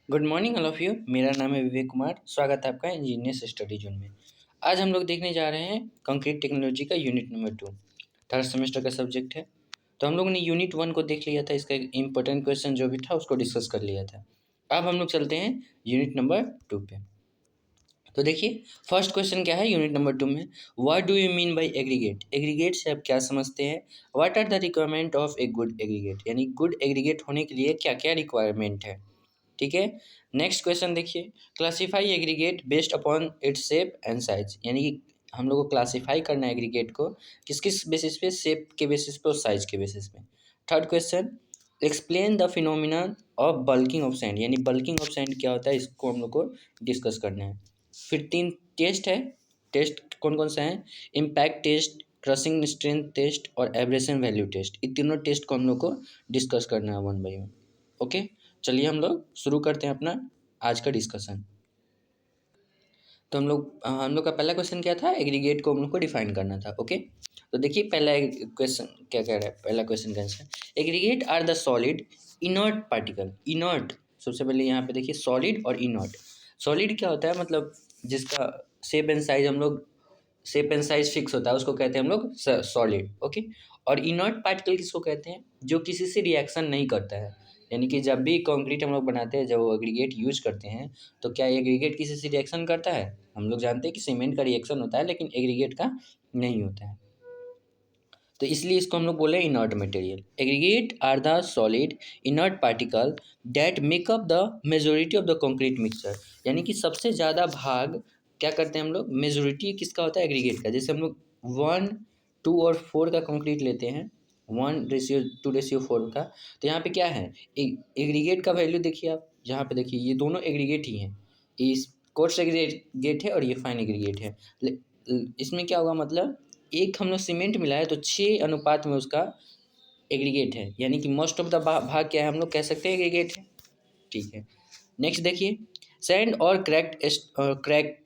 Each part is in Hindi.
Good morning all of you. मेरा नाम है विवेक कुमार। स्वागत है आपका इंजीनियर्स स्टडी जोन में। आज हम लोग देखने जा रहे हैं कंक्रीट टेक्नोलॉजी का यूनिट नंबर 2, थर्ड सेमेस्टर का सब्जेक्ट है। तो हम लोग ने यूनिट 1 को देख लिया था, इसका इंपॉर्टेंट क्वेश्चन जो भी था उसको डिस्कस कर लिया था। अब हम लोग चलते हैं यूनिट नंबर 2 पे। तो देखिए फर्स्ट क्वेश्चन क्या है यूनिट नंबर 2 में, what do you mean by aggregate. Aggregate से आप क्या समझते हैं, what are the requirement of a good aggregate, यानी गुड एग्रीगेट होने के लिए क्या क्या रिक्वायरमेंट है। ठीक है। नेक्स्ट क्वेश्चन देखिए, classify aggregate based upon its shape and size, यानी कि हम लोग को क्लासीफाई करना है एग्रीगेट को किस किस बेसिस पे, शेप के बेसिस पे और साइज के बेसिस पे। Third question, explain the phenomena of bulking of sand, यानी बल्किंग ऑफ सैंड क्या होता है, इसको हम लोग को डिस्कस करना है। फिर 3 टेस्ट है। टेस्ट कौन कौन सा है, impact test, crushing strength test और एब्रेशन वैल्यू टेस्ट। इन तीनों टेस्ट को हम लोग को डिस्कस करना है 1 बाई 1। ओके, चलिए हम लोग शुरू करते हैं अपना आज का डिस्कशन। तो हम लोग का पहला क्वेश्चन क्या था, एग्रीगेट को हम लोग को डिफाइन करना था। ओके, तो देखिए पहला क्वेश्चन क्या कह रहा है, पहला क्वेश्चन का answer, aggregate are the solid inert particle. Inert, सबसे पहले यहाँ पे देखिए सॉलिड और इनर्ट। सॉलिड क्या होता है, मतलब जिसका शेप एंड साइज हम लोग, शेप एंड साइज फिक्स होता है, उसको कहते हैं हम लोग सॉलिड। ओके, और इनर्ट पार्टिकल किसको कहते हैं, जो किसी से रिएक्शन नहीं करता है। यानी कि जब भी कंक्रीट हम लोग बनाते हैं, जब वो एग्रीगेट यूज करते हैं, तो क्या एग्रीगेट किसी से रिएक्शन करता है। हम लोग जानते हैं कि सीमेंट का रिएक्शन होता है, लेकिन एग्रीगेट का नहीं होता है। तो इसलिए इसको हम लोग बोले inert material. Aggregate are the solid inert particle that make up the majority of the concrete mixture, यानी कि सबसे ज़्यादा भाग क्या करते हैं हम लोग, मेजोरिटी किसका होता है, एग्रीगेट का। जैसे हम लोग 1, 2 और 4 का कंक्रीट लेते हैं, 1:2:4 का, तो यहाँ पे क्या है, एग्रीगेट का वैल्यू देखिए आप, यहाँ पे देखिए ये दोनों एग्रीगेट ही हैं। इस कोर्स एग्रीगेट है और ये फाइन एग्रीगेट है। इसमें क्या होगा, मतलब एक हम लोग सीमेंट मिला है तो 6 अनुपात में उसका एग्रीगेट है, यानी कि मोस्ट ऑफ द भाग क्या है, हम लोग कह सकते हैं एग्रीगेट है। ठीक है। नेक्स्ट देखिए, सैंड और क्रैक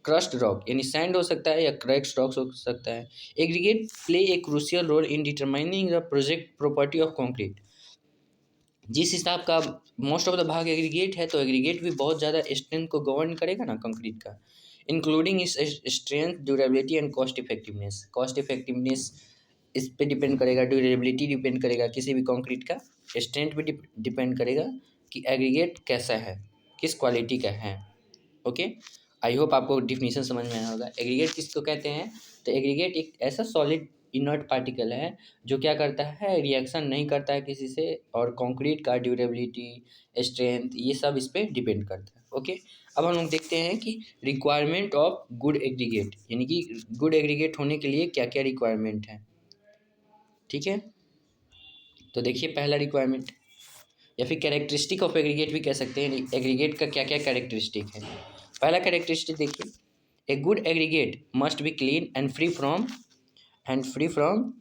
क्रस्ट रॉक, यानी सैंड हो सकता है या क्रैक्ड रॉक्स हो सकता है। Aggregate play a crucial role in determining the project property of concrete. जिस हिसाब का मोस्ट ऑफ द भाग एग्रीगेट है, तो एग्रीगेट भी बहुत ज़्यादा स्ट्रेंथ को गवर्न करेगा ना कंक्रीट का, इंक्लूडिंग इस strength, durability and cost effectiveness. Cost effectiveness इस पे डिपेंड करेगा, ड्यूरेबिलिटी डिपेंड करेगा, किसी भी कंक्रीट का स्ट्रेंथ भी डिपेंड करेगा कि एग्रीगेट कैसा है, किस क्वालिटी का है। ओके, आई होप आपको डिफिनीशन समझ में आया होगा। एग्रीगेट किसको कहते हैं, तो एग्रीगेट एक ऐसा सॉलिड इनर्ट पार्टिकल है जो क्या करता है, रिएक्शन नहीं करता है किसी से, और कंक्रीट का ड्यूरेबिलिटी, स्ट्रेंथ, ये सब इस पर डिपेंड करता है। ओके, अब हम लोग देखते हैं कि रिक्वायरमेंट ऑफ गुड एग्रीगेट, यानी कि गुड एग्रीगेट होने के लिए क्या क्या रिक्वायरमेंट है। ठीक है, तो देखिए पहला रिक्वायरमेंट, या फिर कैरेक्टरिस्टिक ऑफ एग्रीगेट भी कह सकते हैं, एग्रीगेट का क्या क्या कैरेक्टरिस्टिक है। पहला कैरेक्टरिस्टिक देखिए, a good aggregate must B clean and free from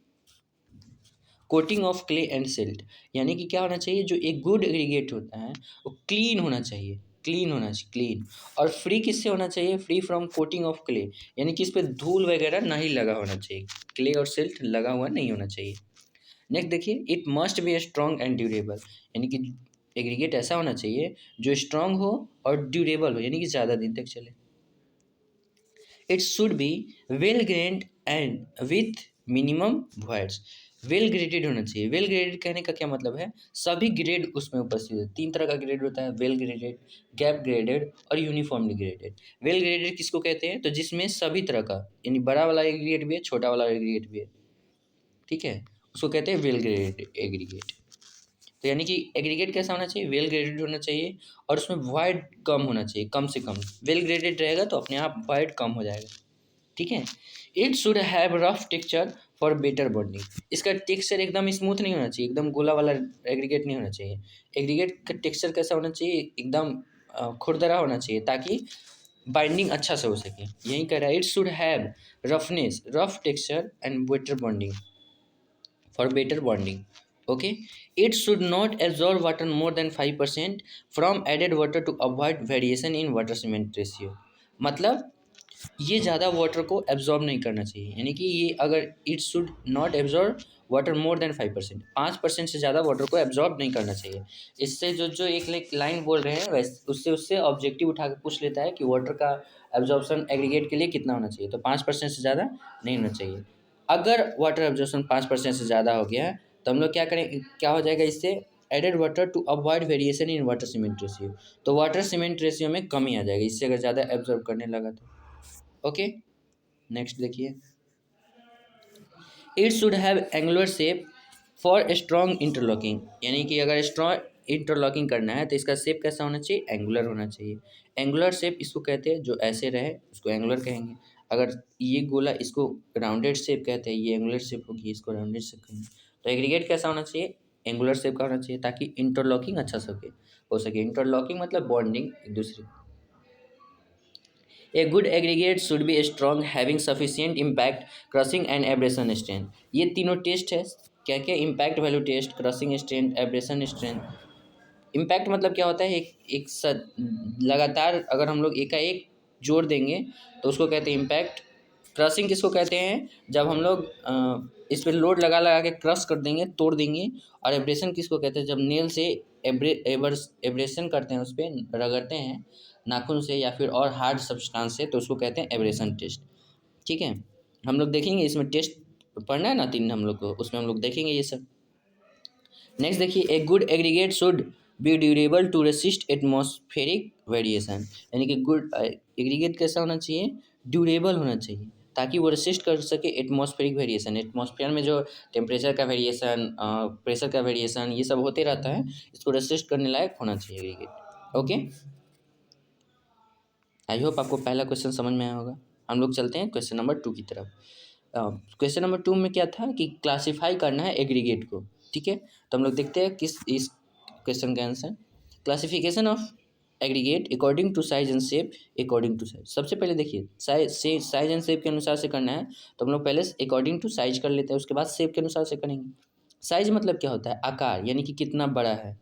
coating of clay and silt. यानी कि क्या होना चाहिए, जो एक गुड एग्रीगेट होता है वो क्लीन होना चाहिए, क्लीन होना चाहिए, क्लीन। और फ्री किससे होना चाहिए, free from coating of clay, यानी कि इस पर धूल वगैरह नहीं लगा होना चाहिए, क्ले और सिल्ट लगा हुआ नहीं होना चाहिए। नेक्स्ट देखिए, it must be strong and durable, यानी कि एग्रीगेट ऐसा होना चाहिए जो स्ट्रॉन्ग हो और ड्यूरेबल हो, यानी कि ज़्यादा दिन तक चले। It should be well grand and with minimum voids. Well graded होना चाहिए। वेल ग्रेडेड कहने का क्या मतलब है, सभी ग्रेड उसमें उपस्थित है। 3 तरह का ग्रेड होता है, वेल ग्रेडेड, गैप ग्रेडेड और यूनिफॉर्मली ग्रेडेड। वेल ग्रेडेड किसको कहते हैं, तो जिसमें सभी तरह का, यानी बड़ा वाला एग्रीगेट भी है, छोटा वाला एग्रीगेट भी है। ठीक है, उसको कहते हैं वेल ग्रेडेड एग्रीगेट। तो यानी कि एग्रीगेट कैसा होना चाहिए, वेल ग्रेडेड होना चाहिए, और उसमें वॉइड कम होना चाहिए, कम से कम। वेल ग्रेडेड रहेगा तो अपने आप वॉइड कम हो जाएगा। ठीक है। It should have rough texture for better bonding. इसका टेक्सचर एकदम स्मूथ नहीं होना चाहिए, एकदम गोला वाला एग्रीगेट नहीं होना चाहिए। एग्रीगेट का टेक्सचर कैसा होना चाहिए, एकदम खुरदरा होना चाहिए, ताकि बाइंडिंग अच्छा से हो सके। यही कह रहा है, it should have roughness, rough texture and better bonding, for better bonding. Okay, it should not absorb water more than 5% from added water to avoid variation in water cement ratio। मतलब ये ज़्यादा वाटर को एब्जॉर्ब नहीं करना चाहिए, यानी कि ये अगर it should not absorb water more than 5%, 5% से ज़्यादा वाटर को एब्जॉर्ब नहीं करना चाहिए। इससे जो जो एक लाइन बोल रहे हैं वैसे उससे ऑब्जेक्टिव उठा के पूछ लेता है कि वाटर का एब्जॉर्प्शन एग्रीगेट के लिए कितना होना चाहिए, तो 5% से ज़्यादा नहीं होना चाहिए। अगर वाटर एब्जॉर्प्शन 5% से ज़्यादा हो गया है तो हम लोग क्या करें, क्या हो जाएगा इससे, added water to avoid variation in water cement ratio, तो वाटर सीमेंट रेशियो में कमी आ जाएगी इससे अगर ज़्यादा एब्जॉर्ब करने लगा तो। ओके, नेक्स्ट देखिए, it should have angular shape for strong interlocking, यानी कि अगर स्ट्रॉन्ग इंटरलॉकिंग करना है तो इसका शेप कैसा होना चाहिए, एंगुलर होना चाहिए। एंगुलर शेप इसको कहते हैं, जो ऐसे रहे उसको एंगुलर कहेंगे। अगर ये गोला इसको राउंडेड शेप कहते हैं, ये एंगुलर शेप होगी, इसको राउंडेड शेप कहेंगे। तो एग्रीगेट कैसा होना चाहिए, एंगुलर शेप का होना चाहिए ताकि इंटरलॉकिंग अच्छा हो सके। इंटरलॉकिंग मतलब बॉन्डिंग एक दूसरे। A good aggregate should be strong having sufficient impact crushing and abrasion strength. ये तीनों टेस्ट है, क्या क्या, impact value test, crushing strength, abrasion strength. Impact मतलब क्या होता है, लगातार अगर हम लोग एकाएक जोड़ देंगे तो उसको कहते हैं इम्पैक्ट। क्रशिंग किसको कहते हैं, जब हम लोग इस पर लोड लगा लगा के क्रश कर देंगे, तोड़ देंगे। और एब्रेशन किसको कहते हैं, जब नेल से एब्रेशन करते हैं, उस पर रगड़ते हैं नाखून से या फिर और हार्ड सब्सटेंस से, तो उसको कहते हैं एब्रेशन टेस्ट। ठीक है, हम लोग देखेंगे इसमें टेस्ट पढ़ना है ना तीन हम लोग को, उसमें हम लोग देखेंगे ये सब। नेक्स्ट देखिए, a good aggregate should be durable to resist atmospheric variation, यानी कि गुड एग्रीगेट कैसा होना चाहिए, ड्यूरेबल होना चाहिए ताकि वो रेसिस्ट कर सके एटमॉस्फेरिक वेरिएशन। एटमॉस्फेयर में जो टेम्परेचर का वेरिएशन, प्रेशर का वेरिएशन, ये सब होते रहता है, इसको रेसिस्ट करने लायक होना चाहिए एग्रीगेट। ओके, आई होप आपको पहला क्वेश्चन समझ में आया होगा। हम लोग चलते हैं क्वेश्चन नंबर 2 की तरफ। क्वेश्चन नंबर 2 में क्या था कि क्लासिफाई करना है एग्रीगेट को। ठीक है, तो हम लोग देखते हैं किस इस क्वेश्चन का answer, classification of aggregate according to size and shape. According to size, सबसे पहले देखिए साइज एंड शेप के अनुसार से करना है, तो हम लोग पहले अकॉर्डिंग टू साइज कर लेते हैं, उसके बाद शेप के अनुसार से करेंगे। साइज मतलब क्या होता है, आकार, यानी कि कितना बड़ा है।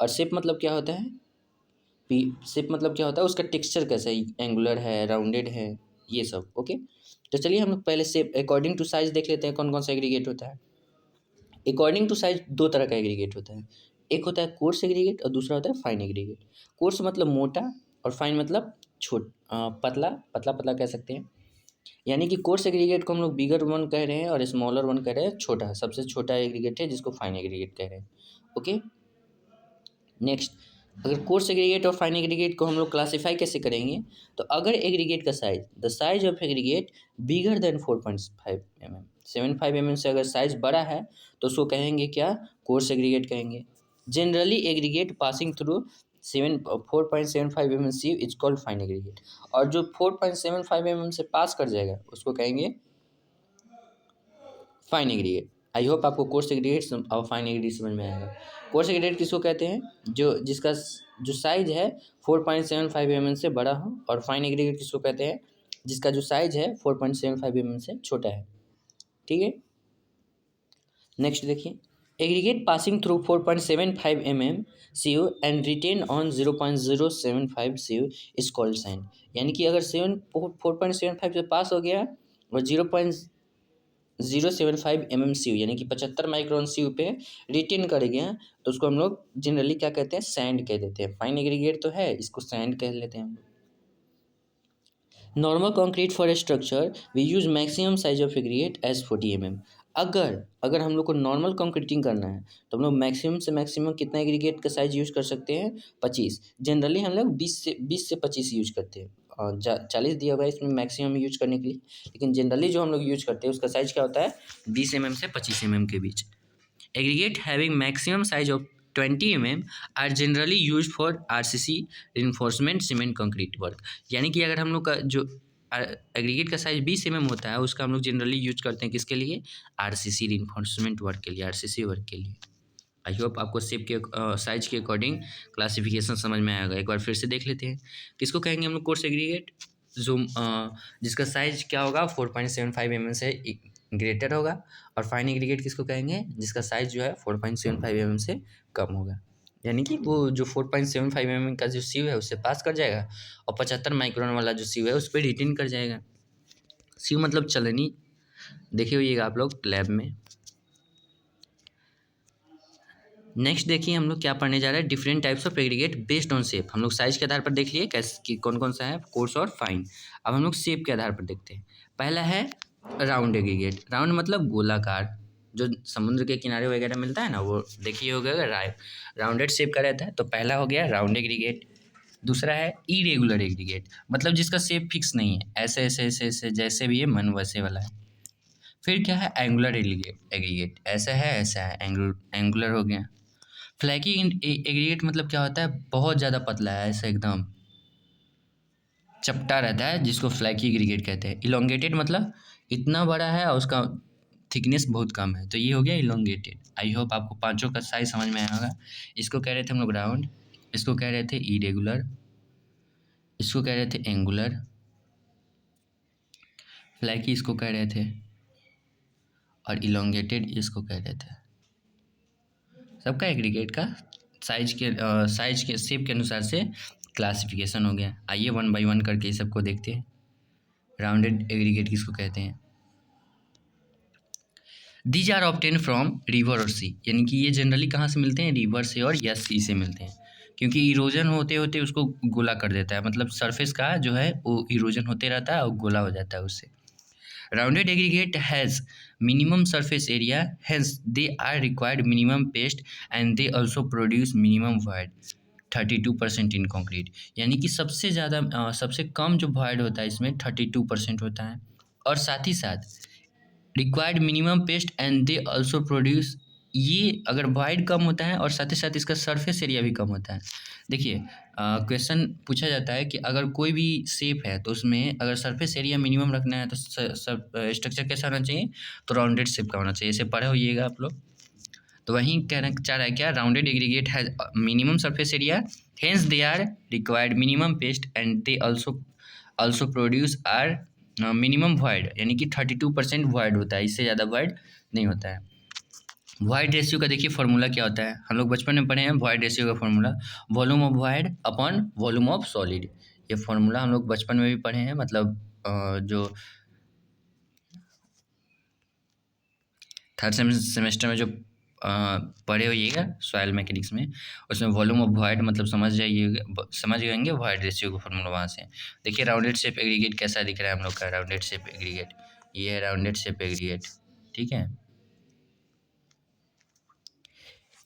और शेप मतलब क्या होता है, शेप मतलब क्या होता है, उसका टेक्सचर कैसा है, एंगुलर है, राउंडेड है, ये सब। ओके, तो चलिए हम लोग पहले शेप अकॉर्डिंग टू साइज देख लेते हैं कौन कौन सा एग्रीगेट होता है। अकॉर्डिंग टू साइज दो तरह का एग्रीगेट होता है, एक होता है कोर्स एग्रीगेट और दूसरा होता है फाइन एग्रीगेट। कोर्स मतलब मोटा और फाइन मतलब पतला, पतला पतला कह सकते हैं। यानी कि कोर्स एग्रीगेट को हम लोग बिगर वन कह रहे हैं और स्मॉलर वन कह रहे हैं, छोटा, सबसे छोटा एग्रीगेट है जिसको फाइन एग्रीगेट कह रहे हैं। ओके, नेक्स्ट, अगर कोर्स एग्रीगेट और फाइन एग्रीगेट को हम लोग क्लासीफाई कैसे करेंगे, तो अगर एग्रीगेट का size, the size of aggregate bigger than 4.5 mm, 75 mm से अगर साइज बड़ा है तो उसको कहेंगे क्या, कोर्स एग्रीगेट कहेंगे। Generally aggregate passing through 4.75 mm sieve is called fine aggregate, और जो 4.75 mm से पास कर जाएगा उसको कहेंगे फाइन एग्रीगेट। आई होप आपको कोर्स एग्रीगेट और फाइन एग्रीगेट समझ में आएगा। कोर्स एग्रीगेट किसको कहते हैं, जिसका जो साइज है 4.75 mm से बड़ा हो, और फाइन एग्रीगेट किसको कहते हैं, जिसका जो साइज है 4.75 mm से छोटा है। ठीक है, नेक्स्ट देखिए, aggregate passing through 4.75 mm sieve and retain on 0.075 sieve is called sand, यानी कि अगर 4.75 से पास हो गया और 0.075 सीयू यानी कि 75 माइक्रोन सीयू पे रिटेन कर गया, तो उसको हम लोग जनरली क्या कहते हैं, सैंड कह देते हैं। फाइन एग्रीगेट तो है, इसको सैंड कह लेते हैं हम लोग। Normal concrete for structure we use maximum size of aggregate as 40 mm। अगर अगर हम लोग को नॉर्मल कंक्रीटिंग करना है तो हम लोग मैक्सिमम से मैक्सिमम कितना एग्रीगेट का साइज यूज कर सकते हैं, 25। जनरली हम लोग 20 से 25 यूज करते हैं, और 40 दिया हुआ है इसमें मैक्सिमम यूज करने के लिए, लेकिन जनरली जो हम लोग यूज करते हैं उसका साइज क्या होता है, 20 mm से 25 mm के बीच। Aggregate having maximum size of 20 mm are generally use for RCC reinforcement cement concrete work, यानी कि अगर हम लोग का जो एग्रीगेट का साइज 20 mm होता है उसका हम लोग जनरली यूज करते हैं किसके लिए, RCC रिइंफोर्समेंट वर्क के लिए, RCC वर्क के लिए। आई होप आपको शेप के साइज के अकॉर्डिंग क्लासिफिकेशन समझ में आएगा। एक बार फिर से देख लेते हैं, किसको कहेंगे हम लोग कोर्स एग्रीगेट, जो जिसका साइज क्या होगा 4.75 mm से ग्रेटर होगा, और फाइन एग्रीगेट किसको कहेंगे, जिसका साइज जो है 4.75 mm से कम होगा, यानी कि वो जो 4.75 mm का जो सीव है उससे पास कर जाएगा, और 75 माइक्रोन वाला जो सीव है उस पर रिटेन कर जाएगा। सीव मतलब चलनी, देखे होइएगा आप लोग लैब में। नेक्स्ट देखिए हम लोग क्या पढ़ने जा रहे हैं, different types of aggregate based on shape. हम लोग साइज के आधार पर देख लिए कैसे कि कौन कौन सा है, कोर्स और फाइन। अब हम लोग शेप के आधार पर देखते हैं। पहला है राउंड एग्रीगेट। राउंड मतलब गोलाकार, जो समुद्र के किनारे वगैरह मिलता है ना, वो देखिए हो गया राउंडेड शेप का रहता है। तो पहला हो गया राउंड एग्रीगेट। दूसरा है इरेगुलर एग्रीगेट, मतलब जिसका शेप फिक्स नहीं है, ऐसे ऐसे ऐसे ऐसे जैसे भी ये मन वैसे वाला है। फिर क्या है एंगुलर एग्रीगेट, ऐसा है एंगुलर हो गया। फ्लैकी एग्रीगेट मतलब क्या होता है, बहुत ज़्यादा पतला है, ऐसा एकदम चपटा रहता है, जिसको फ्लैकी एग्रीगेट कहते हैं। इलोंगेटेड मतलब इतना बड़ा है और उसका थिकनेस बहुत कम है, तो ये हो गया इलोंगेटेड। आई होप आपको पांचों का साइज समझ में आया होगा। इसको कह रहे थे हम लोग राउंड, इसको कह रहे थे इरेगुलर, इसको कह रहे थे एंगुलर, फ्लैकी इसको कह रहे थे, और इलोंगेटेड इसको कह रहे थे। सबका एग्रीगेट का साइज के शेप के अनुसार से क्लासिफिकेशन हो गया। आइए वन बाय वन करके इस सबको देखते हैं। राउंडेड एग्रीगेट किसको कहते हैं? These are obtain from river और सी, यानी कि ये जनरली कहाँ से मिलते हैं, रिवर से और या सी से मिलते हैं। क्योंकि इरोजन होते होते उसको गोला कर देता है, मतलब सरफेस का जो है वो इरोजन होते रहता है और गोला हो जाता है उससे। Rounded aggregate has minimum surface area, hence they are required minimum paste and they also produce minimum void 32% in concrete। यानी कि सबसे ज़्यादा सबसे कम जो void होता है इसमें 32% होता है, और साथ ही साथ required minimum paste and they also produce. ये अगर वाइड कम होता है और साथ ही साथ इसका सरफेस एरिया भी कम होता है। देखिए क्वेश्चन पूछा जाता है कि अगर कोई भी शेप है तो उसमें अगर सरफेस एरिया मिनिमम रखना है तो स्ट्रक्चर कैसा होना चाहिए, तो राउंडेड शेप का होना चाहिए। इसे पढ़े होइएगा आप लोग। तो वहीं कहना चाह रहा है क्या, rounded aggregate has minimum surface area, hence they are required minimum paste and they also produce are minimum void, यानी कि 32% वॉइड होता है, इससे ज़्यादा वॉइड नहीं होता है। वॉइड रेशियो का देखिए फॉर्मूला क्या होता है, हम लोग बचपन में पढ़े हैं वॉइड रेशियो का formula, volume of void upon volume of solid. ये फॉर्मूला हम लोग बचपन में भी पढ़े हैं, मतलब जो थर्ड सेमेस्टर में जो पढ़े होइएगा सॉइल मैकेनिक्स में, उसमें वॉल्यूम ऑफ वॉइड मतलब समझ जाएंगे वॉइड रेशियो का फॉर्मूला वहाँ से। देखिए राउंडेड शेप एग्रीगेट कैसा दिख रहा है हम लोग का, राउंडेड शेप एग्रीगेट, ये है राउंडेड शेप एग्रीगेट, ठीक है।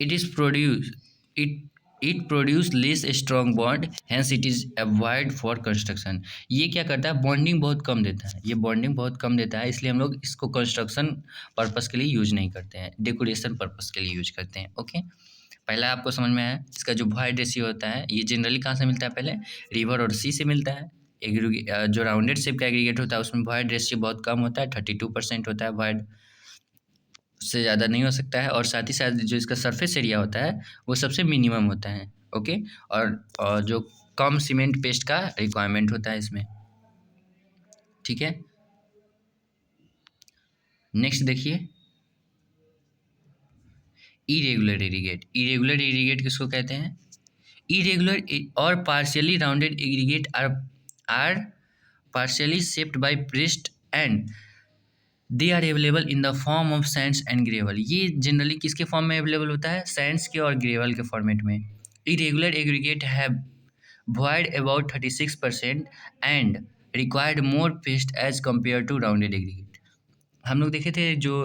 It is produce it it produce less strong bond, hence it is avoid for construction. ये क्या करता है, बॉन्डिंग बहुत कम देता है, ये बॉन्डिंग बहुत कम देता है, इसलिए हम लोग इसको कंस्ट्रक्शन पर्पस के लिए यूज नहीं करते हैं, डेकोरेशन पर्पस के लिए यूज करते हैं। ओके, पहला आपको समझ में आया। इसका जो वॉइड रेशियो होता है ये जनरली कहाँ से मिलता है, पहले रिवर और सी से मिलता है। जो राउंडेड शेप का एग्रीगेट होता है उसमें वॉइड रेशियो बहुत कम होता है, 32% होता है वॉइड, उससे ज़्यादा नहीं हो सकता है। और साथ ही साथ जो इसका सरफेस एरिया होता है वो सबसे मिनिमम होता है। ओके, और जो कम सीमेंट पेस्ट का रिक्वायरमेंट होता है इसमें, ठीक है। नेक्स्ट देखिए इरेगुलर इरीगेट। इरेगुलर इरीगेट किसको कहते हैं, इरेगुलर और partially rounded aggregate are partially shaped by pressed and they are available in the form of sands and gravel. ये जनरली किसके फॉर्म में अवेलेबल होता है, सैंड्स के और ग्रेवल के फॉर्मेट में। Irregular aggregate have void about 36% and required more paste as compared to rounded aggregate। हम लोग देखे थे जो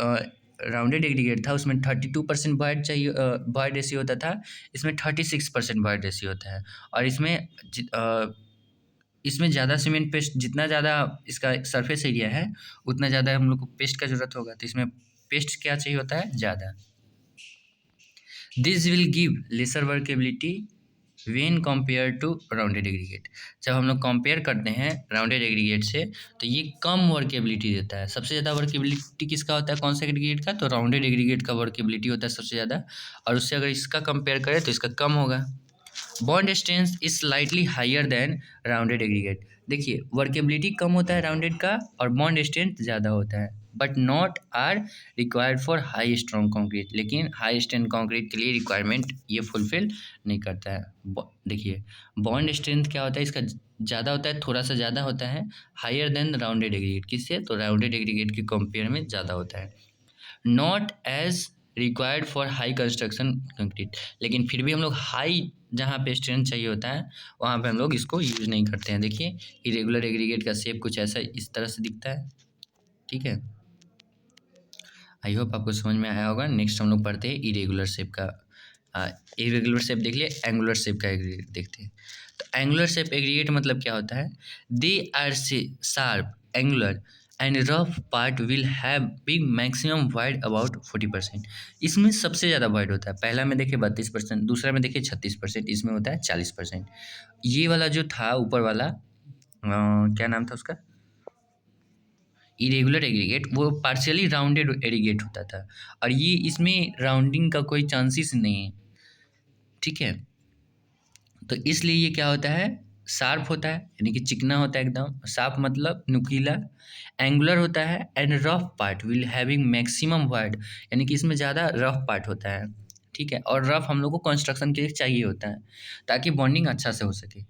राउंडेड एग्रीगेट था उसमें 32% वॉइड चाहिए, वॉइड रेशियो होता था, इसमें 36% वॉइड रेशियो होता है। और इसमें ज़्यादा सीमेंट पेस्ट, जितना ज़्यादा इसका सरफेस एरिया है उतना ज़्यादा हम लोग को पेस्ट का ज़रूरत होगा, तो इसमें पेस्ट क्या चाहिए होता है, ज़्यादा। This will give lesser workability when compare to rounded aggregate. जब हम लोग कंपेयर करते हैं राउंडेड एग्रीगेट से तो ये कम वर्केबिलिटी देता है। सबसे ज़्यादा वर्केबिलिटी किसका होता है, कौन सा एग्रीगेट का, तो राउंडेड एग्रीगेट का वर्केबिलिटी होता है सबसे ज़्यादा, और उससे अगर इसका कंपेयर करें तो इसका कम होगा। Bond strength is slightly higher than rounded aggregate. देखिए वर्केबिलिटी कम होता है राउंडेड का और बॉन्ड स्ट्रेंथ ज़्यादा होता है, but not are required for high strong concrete. लेकिन हाई स्ट्रेंथ कंक्रीट के लिए रिक्वायरमेंट ये फुलफिल नहीं करता है। देखिए बॉन्ड स्ट्रेंथ क्या होता है, इसका ज़्यादा होता है, थोड़ा सा ज़्यादा होता है, हायर देन राउंडेड एग्रीगेट। किससे, तो राउंडेड एग्रीगेट के कंपेयर में ज़्यादा होता है। Not as required for high construction concrete, लेकिन फिर भी हम लोग हाई जहाँ पे स्ट्रेंथ चाहिए होता है वहाँ पे हम लोग इसको यूज़ नहीं करते हैं। देखिए इरेगुलर एग्रीगेट का शेप कुछ ऐसा इस तरह से दिखता है, ठीक है। आई होप आपको समझ में आया होगा। नेक्स्ट हम लोग पढ़ते हैं इरेगुलर शेप का। इरेगुलर शेप देख लिए, एंगुलर शेप का एग्रीगेट देखते हैं। तो एंगुलर शेप एग्रीगेट मतलब क्या होता है, दे आर से sharp angular and rough part will have big maximum wide about 40%। इसमें सबसे ज़्यादा वाइड होता है, पहला में देखिए 32%, दूसरा में देखिए 36%, इसमें होता है 40%। ये वाला जो था ऊपर वाला क्या नाम था उसका, इरेगुलर एग्रीगेट, वो पार्शियली राउंडेड एग्रीगेट होता था, और ये इसमें राउंडिंग का कोई चांसेस नहीं है, ठीक है। तो इसलिए ये क्या होता है, शार्प होता है, यानी कि चिकना होता है एकदम, शार्प मतलब नुकीला, एंगुलर होता है, and rough part will having maximum wide, यानी कि इसमें ज़्यादा रफ पार्ट होता है, ठीक है। और रफ हम लोग को कंस्ट्रक्शन के लिए चाहिए होता है ताकि बॉन्डिंग अच्छा से हो सके।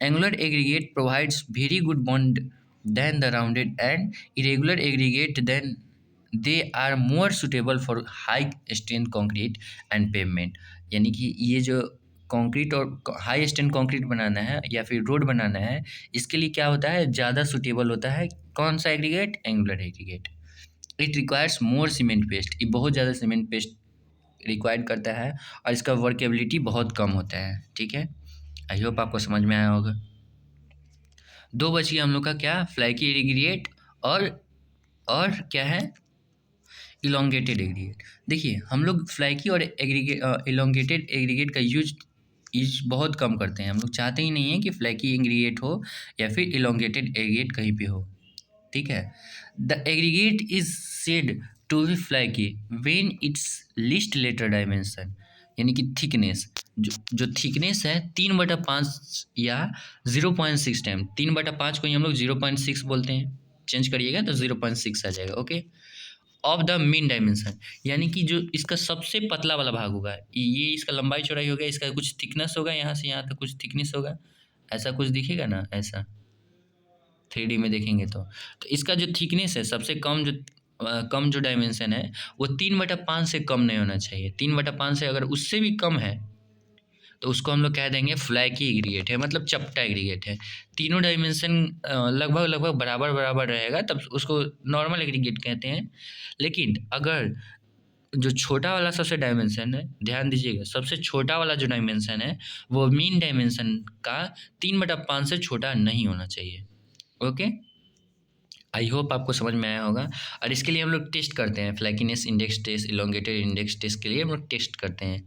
Angular aggregate provides very good bond than the rounded, and irregular aggregate then they are more suitable for high strength concrete and pavement। यानी कि ये जो कंक्रीट और हाई स्ट्रेंथ कंक्रीट बनाना है या फिर रोड बनाना है, इसके लिए क्या होता है, ज़्यादा सुटेबल होता है कौन सा aggregate, angular aggregate. It requires more cement paste, ये बहुत ज़्यादा सीमेंट पेस्ट रिक्वायर्ड करता है और इसका वर्केबिलिटी बहुत कम होता है, ठीक है। आई होप आपको समझ में आया होगा। दो बच गया हम लोग का, क्या, फ्लैकी एग्रीगेट और क्या है, इलोंगेटेड एग्रीगेट। देखिए हम लोग फ्लैकी और एग्रीगेट इलोंगेटेड एग्रीगेट का यूज बहुत कम करते हैं। हम लोग चाहते ही नहीं है कि फ्लैकी एग्रीगेट हो या फिर इलोंगेटेड एग्रीगेट कहीं पे हो, ठीक है। The aggregate is said to be flaky when its least lateral dimension, यानी कि थिकनेस, जो थिकनेस है 3/5 या 0.6 टाइम, 3/5 को ही हम लोग 0.6 बोलते हैं, चेंज करिएगा तो 0.6 आ जाएगा, okay. Of the mean dimension, यानी कि जो इसका सबसे पतला वाला भाग होगा, ये इसका लंबाई चौड़ाई होगा, इसका कुछ थिकनेस होगा, यहाँ से यहाँ तक कुछ थिकनेस होगा, ऐसा कुछ दिखेगा ना, ऐसा 3D में देखेंगे तो इसका जो थिकनेस है सबसे कम जो डायमेंशन है वो 3/5 से कम नहीं होना चाहिए। 3/5 से अगर उससे भी कम है तो उसको हम लोग कह देंगे फ्लैकी एग्रीगेट है, मतलब चपटा एग्रीगेट है। तीनों डायमेंशन लगभग बराबर बराबर रहेगा तब उसको नॉर्मल एग्रीगेट कहते हैं। लेकिन अगर जो छोटा वाला सबसे डायमेंशन है, ध्यान दीजिएगा, सबसे छोटा वाला जो डायमेंशन है वो मीन डायमेंशन का 3/5 से छोटा नहीं होना चाहिए, ओके। आई होप आपको समझ में आया होगा। और इसके लिए हम लोग टेस्ट करते हैं, flakiness index test, elongated index test के लिए हम लोग टेस्ट करते हैं।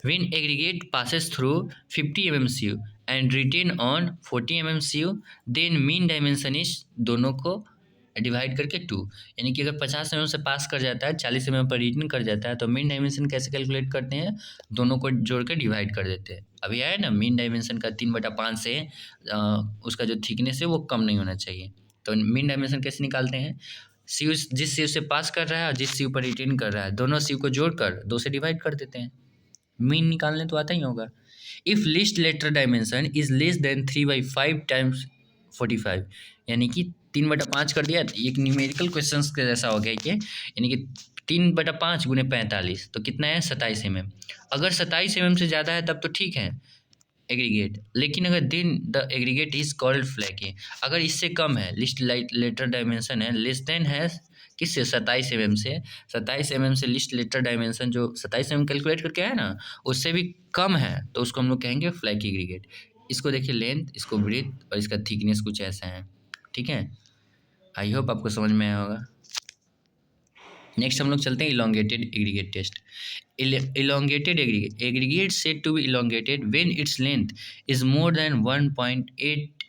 When aggregate passes through 50 mm CU and retain on 40 mm CU, then mean dimension is, दोनों को डिवाइड करके 2, यानी कि अगर 50 mm से पास कर जाता है, 40 mm पर रिटेन कर जाता है, तो मीन डायमेंशन कैसे कैलकुलेट करते हैं, दोनों को जोड़ के डिवाइड कर देते हैं। अभी आया ना, मीन डायमेंशन का 3/5 से उसका जो थिकनेस है वो कम नहीं होना चाहिए। तो मीन डायमेंशन कैसे निकालते हैं, सी जिस सी से पास कर रहा है और जिस सी पर रिटेन कर रहा है, दोनों सी को जोड़कर 2 से डिवाइड कर देते हैं। मीन निकालने तो आता ही होगा। If least lateral dimension is less than 3/5 times 45, यानी कि 3/5 कर दिया, एक न्यूमेरिकल क्वेश्चन के जैसा हो गया ये, यानी कि 3/5 गुने 45 तो कितना है, 27 mm। अगर 27 mm से ज़्यादा है तब तो ठीक है एग्रीगेट, लेकिन अगर then the aggregate is called flaky, अगर इससे कम है, लिस्ट लेटर डायमेंशन है लेस देन है किससे, 27 mm से, 27 mm से लिस्ट लेटर डायमेंशन जो 27 mm कैलकुलेट करके है ना, उससे भी कम है तो उसको हम लोग कहेंगे फ्लैकी एग्रीगेट। इसको देखिए लेंथ, इसको ब्रेथ और इसका थिकनेस कुछ ऐसा है, ठीक है। आई होप आपको समझ में आया होगा। नेक्स्ट हम लोग चलते हैं elongated aggregate test. Elongated aggregate said to be elongated when its length is more than 1.8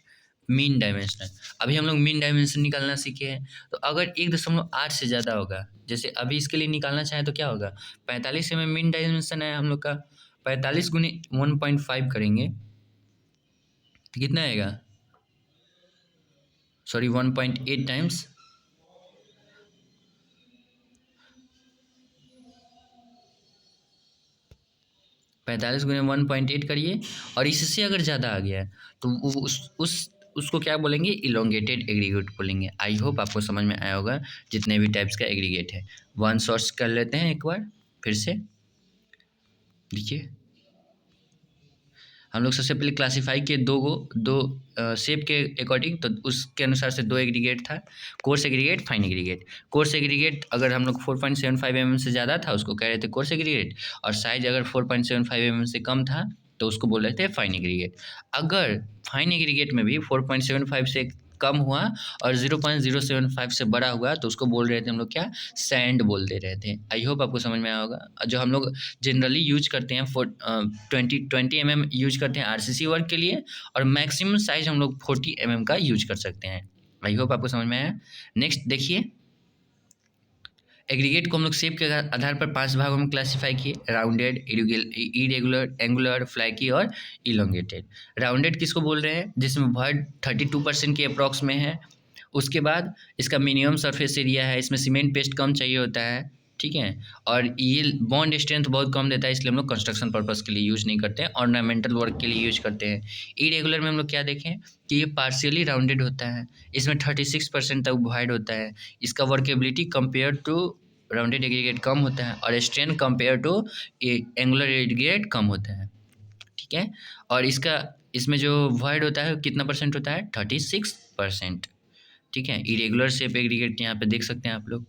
mean dimensional. अभी हम लोग मीन डायमेंशन निकालना सीखे हैं, तो अगर 1.8 से ज़्यादा होगा, जैसे अभी इसके लिए निकालना चाहें तो क्या होगा, 45 mm मीन डायमेंशन है हम लोग का, 45 गुने 1.5 करेंगे तो कितना आएगा, सॉरी 1.8 टाइम्स 45 गुने 1.8 करिए, और इससे अगर ज़्यादा आ गया है तो उसको क्या बोलेंगे, इलोंगेटेड एग्रीगेट बोलेंगे। आई होप आपको समझ में आया होगा जितने भी टाइप्स का एग्रीगेट है। वन शॉर्ट्स कर लेते हैं एक बार फिर से देखिए, हम लोग सबसे पहले क्लासीफाई किए दो शेप के अकॉर्डिंग, तो उसके अनुसार से दो एग्रीगेट था, coarse aggregate, fine aggregate. Coarse aggregate अगर हम लोग 4.75 mm से ज़्यादा था उसको कह रहे थे कोर्स एग्रीगेट, और साइज अगर 4.75 mm से कम था तो उसको बोल रहे थे फाइन एग्रीगेट। अगर फाइन एग्रीगेट में भी 4.75 से कम हुआ और 0.075 से बड़ा हुआ तो उसको बोल रहे थे हम लोग क्या, सैंड बोल दे रहे थे। आई होप आपको समझ में आया होगा। जो हम लोग जनरली यूज करते हैं 20 mm यूज करते हैं आरसीसी वर्क के लिए, और मैक्सिमम साइज हम लोग 40 mm का यूज कर सकते हैं। आई होप आपको समझ में आया। नेक्स्ट देखिए, एग्रीगेट को हम लोग शेप के आधार पर 5 भागों में क्लासीफाई किए, राउंडेड, इरेगुलर, एंगुलर, फ्लैकी और इलोंगेटेड। राउंडेड किसको बोल रहे हैं, जिसमें वॉइड 32% के अप्रॉक्स में है। उसके बाद इसका मिनिमम सरफेस एरिया है, इसमें सीमेंट पेस्ट कम चाहिए होता है, ठीक है, और ये बॉन्ड स्ट्रेंथ बहुत कम देता है, इसलिए हम लोग कंस्ट्रक्शन पर्पस के लिए यूज़ नहीं करते हैं, ऑर्नामेंटल वर्क के लिए यूज करते हैं। इरेगुलर में हम लोग क्या देखें कि ये पार्शियली राउंडेड होता है, इसमें 36% तक वॉइड होता है, इसका workability compare to rounded aggregate कम होता है, और strength compare to angular aggregate कम होता है, ठीक है। और इसमें जो वॉइड होता है कितना परसेंट होता है, 36%, ठीक है। इरेगुलर शेप एग्रीगेट यहाँ पे देख सकते हैं आप लोग।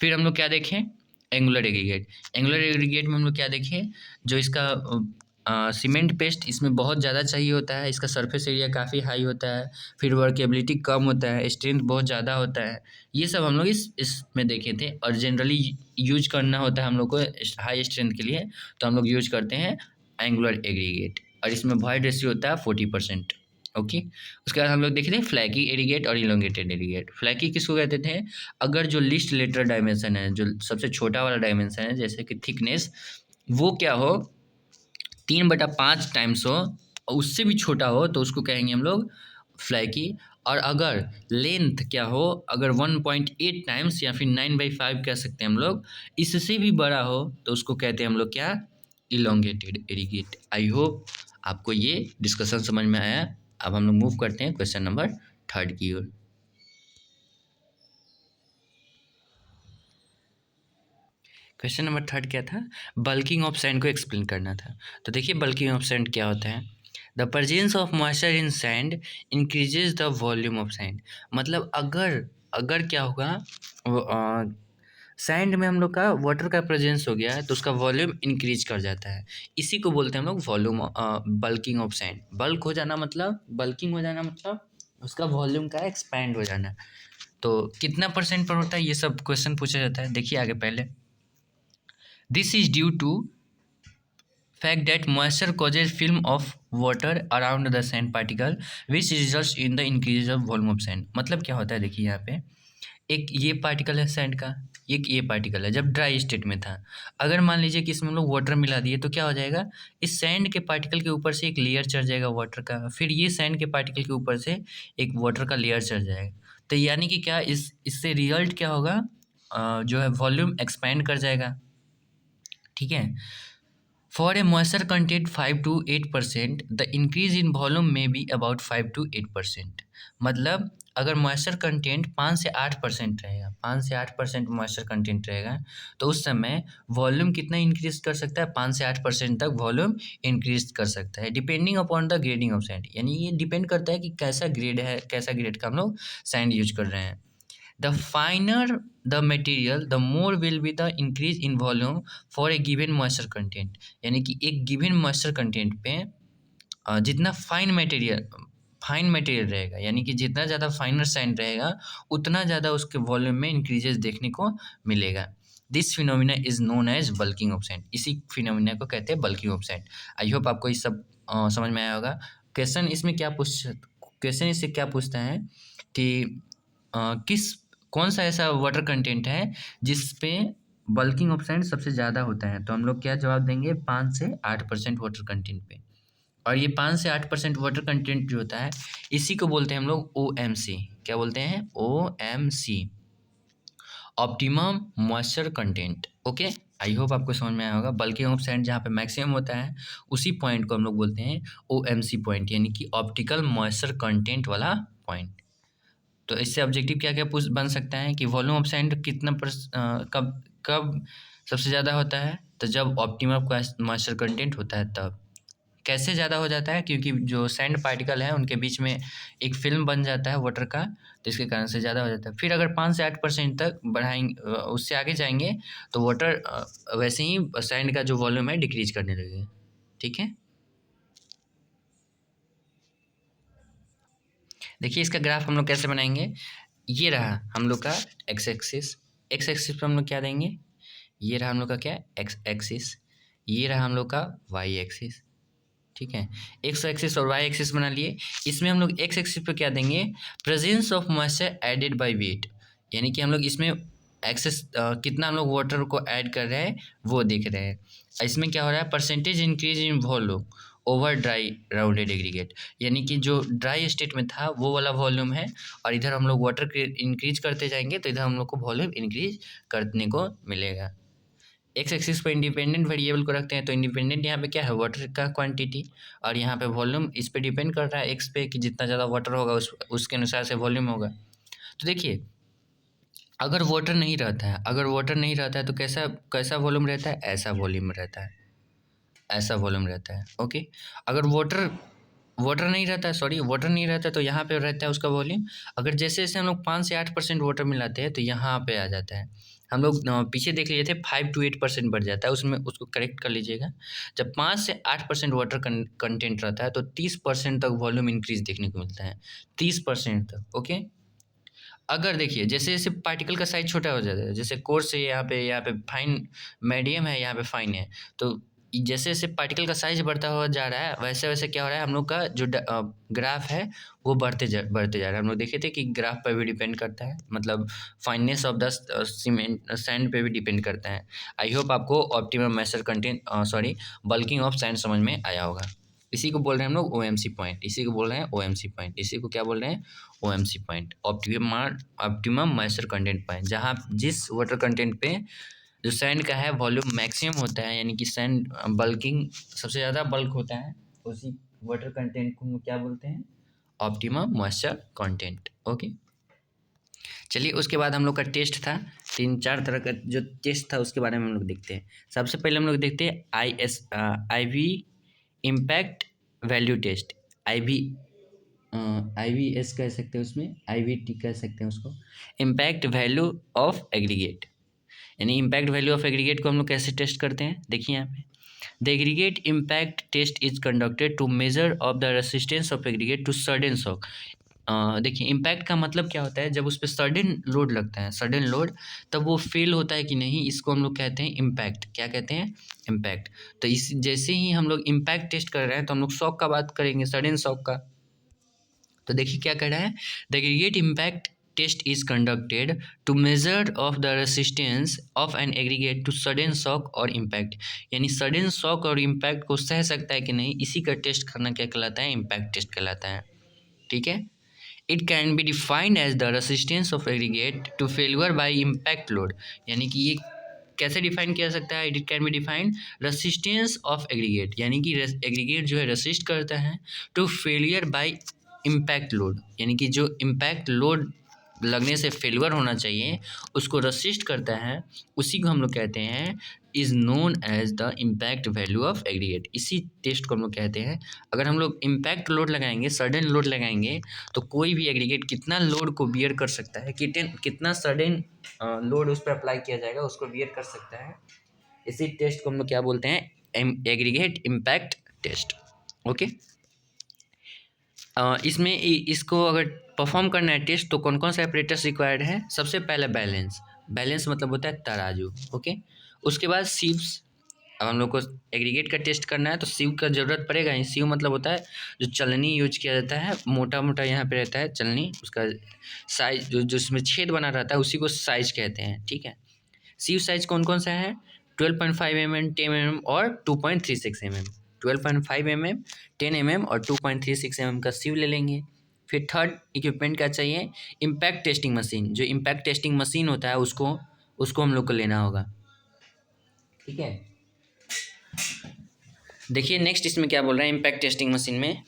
फिर हम लोग क्या देखें, एंगुलर एग्रीगेट। एंगुलर एग्रीगेट में हम लोग क्या देखें, जो इसका सीमेंट पेस्ट इसमें बहुत ज़्यादा चाहिए होता है, इसका सरफेस एरिया काफ़ी हाई होता है, फिर वर्केबिलिटी कम होता है, स्ट्रेंथ बहुत ज़्यादा होता है। ये सब हम लोग इसमें देखे थे, और जनरली यूज करना होता है हम लोग को हाई स्ट्रेंथ के लिए, तो हम लोग यूज करते हैं एंगुलर एग्रीगेट, और इसमें वॉइड रेशियो होता है 40%। ओके। उसके बाद हम लोग देखे थे फ्लैकी एरीगेट और इलोंगेटेड एरीगेट। फ्लैकी किसको कहते थे, अगर जो लीस्ट लेटरल डायमेंशन है, जो सबसे छोटा वाला डायमेंशन है, जैसे कि थिकनेस, वो क्या हो 3/5 टाइम्स हो, और उससे भी छोटा हो तो उसको कहेंगे हम लोग फ्लैकी। और अगर लेंथ क्या हो, अगर 1.8 टाइम्स या फिर 9/5 कह सकते हैं हम लोग, इससे भी बड़ा हो तो उसको कहते हैं हम लोग क्या, इलोंगेटेड एरीगेट। आई होप आपको ये डिस्कशन समझ में आया। अब हम लोग मूव करते हैं क्वेश्चन नंबर 3 की ओर। क्वेश्चन नंबर 3 क्या था, बल्किंग ऑफ सैंड को एक्सप्लेन करना था। तो देखिए बल्किंग ऑफ सैंड क्या होता है, the presence of moisture in sand increases the volume of sand. मतलब अगर अगर क्या होगा, सैंड में हम लोग का वाटर का प्रेजेंस हो गया है तो उसका वॉल्यूम इंक्रीज कर जाता है, इसी को बोलते हैं हम लोग volume, bulking of sand. Bulk हो जाना मतलब, बल्किंग हो जाना मतलब उसका वॉल्यूम का एक्सपैंड हो जाना। तो कितना परसेंट पर होता है ये सब क्वेश्चन पूछा जाता है। देखिए आगे पहले, this is due to fact that moisture causes film of water around the sand particle which results in the increase of volume of sand। मतलब क्या होता है, देखिए यहाँ पे एक ये पार्टिकल है सैंड का, एक ये पार्टिकल है, जब ड्राई स्टेट में था, अगर मान लीजिए कि इसमें हम लोग वाटर मिला दिए तो क्या हो जाएगा, इस सैंड के पार्टिकल के ऊपर से एक लेयर चढ़ जाएगा वाटर का, फिर ये सैंड के पार्टिकल के ऊपर से एक वाटर का लेयर चढ़ जाएगा। तो यानी कि क्या इससे रिजल्ट क्या होगा, जो है वॉल्यूम एक्सपैंड कर जाएगा, ठीक है। For a moisture content 5 to 8%, the increase in volume may be about 5 to 8%। मतलब अगर मॉइस्चर कंटेंट 5 से 8% रहेगा, 5 से 8% मॉइस्चर कंटेंट रहेगा, तो उस समय वॉल्यूम कितना इंक्रीज कर सकता है, 5 से 8% तक वॉल्यूम इंक्रीज कर सकता है, depending upon the grading of sand. यानी ये डिपेंड करता है कि कैसा ग्रेड है, कैसा ग्रेड का हम लोग सैंड यूज कर रहे हैं। The finer the material, the more will be the increase in volume for a given moisture content। यानी कि एक given moisture content पे जितना फाइन मटेरियल रहेगा, यानी कि जितना ज़्यादा फाइनर सैंड रहेगा उतना ज़्यादा उसके वॉल्यूम में इंक्रीजेस देखने को मिलेगा। This phenomena is known as bulking of sand. इसी फिनोमिना को कहते हैं bulking of sand. I hope आपको ये सब समझ में आया होगा। क्वेश्चन इससे क्या पूछता है कि कौन सा ऐसा वाटर कंटेंट है जिस पे बल्किंग ऑफ सैंड सबसे ज़्यादा होता है। तो हम लोग क्या जवाब देंगे, 5 से 8% वाटर कंटेंट पे। और ये 5 से 8% वाटर कंटेंट जो होता है इसी को बोलते हैं हम लोग OMC। क्या बोलते हैं, OMC, optimum moisture content. Okay, आई होप आपको समझ में आया होगा। बल्किंग ऑफ सैंड जहाँ पे मैक्सिमम होता है उसी पॉइंट को हम लोग बोलते हैं OMC पॉइंट, यानी कि ऑप्टिकल मॉइस्चर कंटेंट वाला पॉइंट। तो इससे ऑब्जेक्टिव क्या क्या बन सकता है कि वॉल्यूम ऑफ सैंड कितना कब सबसे ज़्यादा होता है तो जब ऑप्टिमम मॉइस्चर कंटेंट होता है तब। कैसे ज़्यादा हो जाता है? क्योंकि जो सैंड पार्टिकल है उनके बीच में एक फ़िल्म बन जाता है वाटर का, तो इसके कारण से ज़्यादा हो जाता है। फिर अगर 5 से 8% तक बढ़ाएँगे, उससे आगे जाएँगे तो वाटर वैसे ही सैंड का जो वॉल्यूम है डिक्रीज़ करने लगेगा। ठीक है? देखिए इसका ग्राफ हम लोग कैसे बनाएँगे? ये रहा हम लोग का एक्स एक्सिस। एक्स एक्सिस पे हम लोग क्या देंगे? ये रहा हम लोग का क्या? X axis. ये रहा हम लोग का वाई एक्सिस। ठीक है, एक्स एक्सिस और वाई एक्सिस बना लिए। इसमें हम लोग एक्स एक्सिस पे क्या देंगे? Presence of moisture added by weight, यानी कि हम लोग इसमें एक्सेस कितना हम लोग वाटर को ऐड कर रहे हैं वो देख रहे हैं। इसमें क्या हो रहा है? Percentage increase in volume over dry rounded aggregate, यानी कि जो ड्राई स्टेट में था वो वाला वॉल्यूम है, और इधर हम लोग वाटर इंक्रीज करते जाएंगे तो इधर हम लोग को वॉल्यूम इंक्रीज करने को मिलेगा। एक्स एक्सिस पे इंडिपेंडेंट वेरिएबल को रखते हैं तो इंडिपेंडेंट यहाँ पे क्या है? वाटर का क्वांटिटी, और यहाँ पे वॉल्यूम इस पे डिपेंड कर रहा है एक्स पे कि जितना ज़्यादा वाटर होगा उसके अनुसार से वॉल्यूम होगा। तो देखिए अगर वाटर नहीं रहता है, अगर वाटर नहीं रहता है तो कैसा कैसा वॉल्यूम रहता है? ऐसा वॉल्यूम रहता है, ऐसा वॉल्यूम रहता है। ओके, अगर वाटर वाटर नहीं रहता है, सॉरी वाटर नहीं रहता है तो यहाँ पे रहता है उसका वॉल्यूम। अगर जैसे जैसे हम लोग 5 से 8% वाटर मिलाते हैं तो यहाँ पे आ जाता है। हम लोग पीछे देख लिए थे 5 to 8% बढ़ जाता है उसमें, उसको करेक्ट कर लीजिएगा। जब 5 से 8% वाटर कंटेंट रहता है तो 30% तक वॉल्यूम इंक्रीज देखने को मिलता है, 30% तक। ओके, अगर देखिए जैसे जैसे पार्टिकल का साइज छोटा हो जाता है, जैसे कोर्स है यहाँ पे फाइन, मीडियम है यहाँ पे फाइन है, तो जैसे जैसे पार्टिकल का साइज बढ़ता हुआ जा रहा है वैसे वैसे क्या हो रहा है? हम लोग का जो ग्राफ है वो बढ़ते जा रहा है। हम लोग देखे थे कि ग्राफ पर भी डिपेंड करता है, मतलब fineness of the cement sand पे भी डिपेंड करता है। आई होप आपको optimum moisture content sorry bulking of sand समझ में आया होगा। इसी को बोल रहे हैं हम लोग ओएमसी पॉइंट, इसी को बोल रहे हैं ओएमसी पॉइंट, इसी को क्या बोल रहे हैं? OMC point, optimum moisture content point, जहाँ जिस वाटर कंटेंट पे जो सैंड का है वॉल्यूम मैक्सिमम होता है, यानी कि सैंड बल्किंग सबसे ज़्यादा बल्क होता है, उसी वाटर कंटेंट को हम लोग क्या बोलते हैं? Optimum moisture content. ओके, चलिए उसके बाद हम लोग का टेस्ट था, 3-4 तरह का जो टेस्ट था उसके बारे में हम लोग देखते हैं। सबसे पहले हम लोग देखते हैं I V impact value test. I V S कह सकते हैं उसमें, आई वी टी कह सकते हैं उसको, इम्पैक्ट वैल्यू ऑफ एग्रीगेट। यानी इम्पैक्ट वैल्यू ऑफ एग्रीगेट को हम लोग कैसे टेस्ट करते हैं? देखिए यहाँ पे, the aggregate impact test is conducted to measure of the resistance of aggregate to sudden shock. देखिए इम्पैक्ट का मतलब क्या होता है? जब उस पर सडन लोड लगता है, सडन लोड, तब वो फेल होता है कि नहीं, इसको हम लोग कहते हैं इम्पैक्ट। क्या कहते हैं? इम्पैक्ट। तो इस जैसे ही हम लोग इम्पैक्ट टेस्ट कर रहे हैं तो हम लोग शॉक का बात करेंगे, सडन शॉक का। तो देखिए क्या कह रहा है? The aggregate impact test is conducted to measure of the resistance of an aggregate to sudden shock और इम्पैक्ट, यानी सडन शॉक और इम्पैक्ट को सह सकता है कि नहीं, इसी का टेस्ट करना क्या कहलाता है? इम्पैक्ट टेस्ट कहलाता है। ठीक है, it can be defined as the resistance of aggregate to failure by impact load, यानी कि ये कैसे डिफाइन किया जा सकता है? It can be defined resistance of aggregate, यानी कि एग्रीगेट जो है रेसिस्ट करता है to failure by impact load, यानी कि जो इम्पैक्ट लोड लगने से फेलियर होना चाहिए उसको रेसिस्ट करता है, उसी को हम लोग कहते हैं is known as the impact value of aggregate. इसी टेस्ट को हम लोग कहते हैं। अगर हम लोग इम्पैक्ट लोड लगाएंगे, सडन लोड लगाएंगे, तो कोई भी एग्रीगेट कितना लोड को बियर कर सकता है, कितना सडन लोड उस पर अप्लाई किया जाएगा उसको बियर कर सकता है, इसी टेस्ट को हम लोग क्या बोलते हैं? Aggregate impact test. ओके, इसमें इसको अगर परफॉर्म करना है टेस्ट तो कौन कौन से ऑपरेटर्स रिक्वायर्ड है? सबसे पहले बैलेंस, बैलेंस मतलब होता है तराजू। ओके, उसके बाद सीव्स। अब हम लोग को एग्रीगेट का टेस्ट करना है तो सीव का ज़रूरत पड़ेगा ही। सीव मतलब होता है जो चलनी यूज किया जाता है, मोटा मोटा यहाँ पे रहता है चलनी, उसका साइज जो जिसमें छेद बना रहता है उसी को साइज कहते हैं। ठीक है, सीव साइज कौन कौन सा है? 12.5 mm, 10 mm और 2.36 mm। 12.5 mm, 10 mm और 2.36 mm का सीव ले लेंगे। फिर थर्ड इक्विपमेंट क्या चाहिए? Impact testing machine. जो इम्पैक्ट टेस्टिंग मशीन होता है उसको हम लोग को लेना होगा। ठीक है, देखिए नेक्स्ट इसमें क्या बोल रहा है? इम्पैक्ट टेस्टिंग मशीन में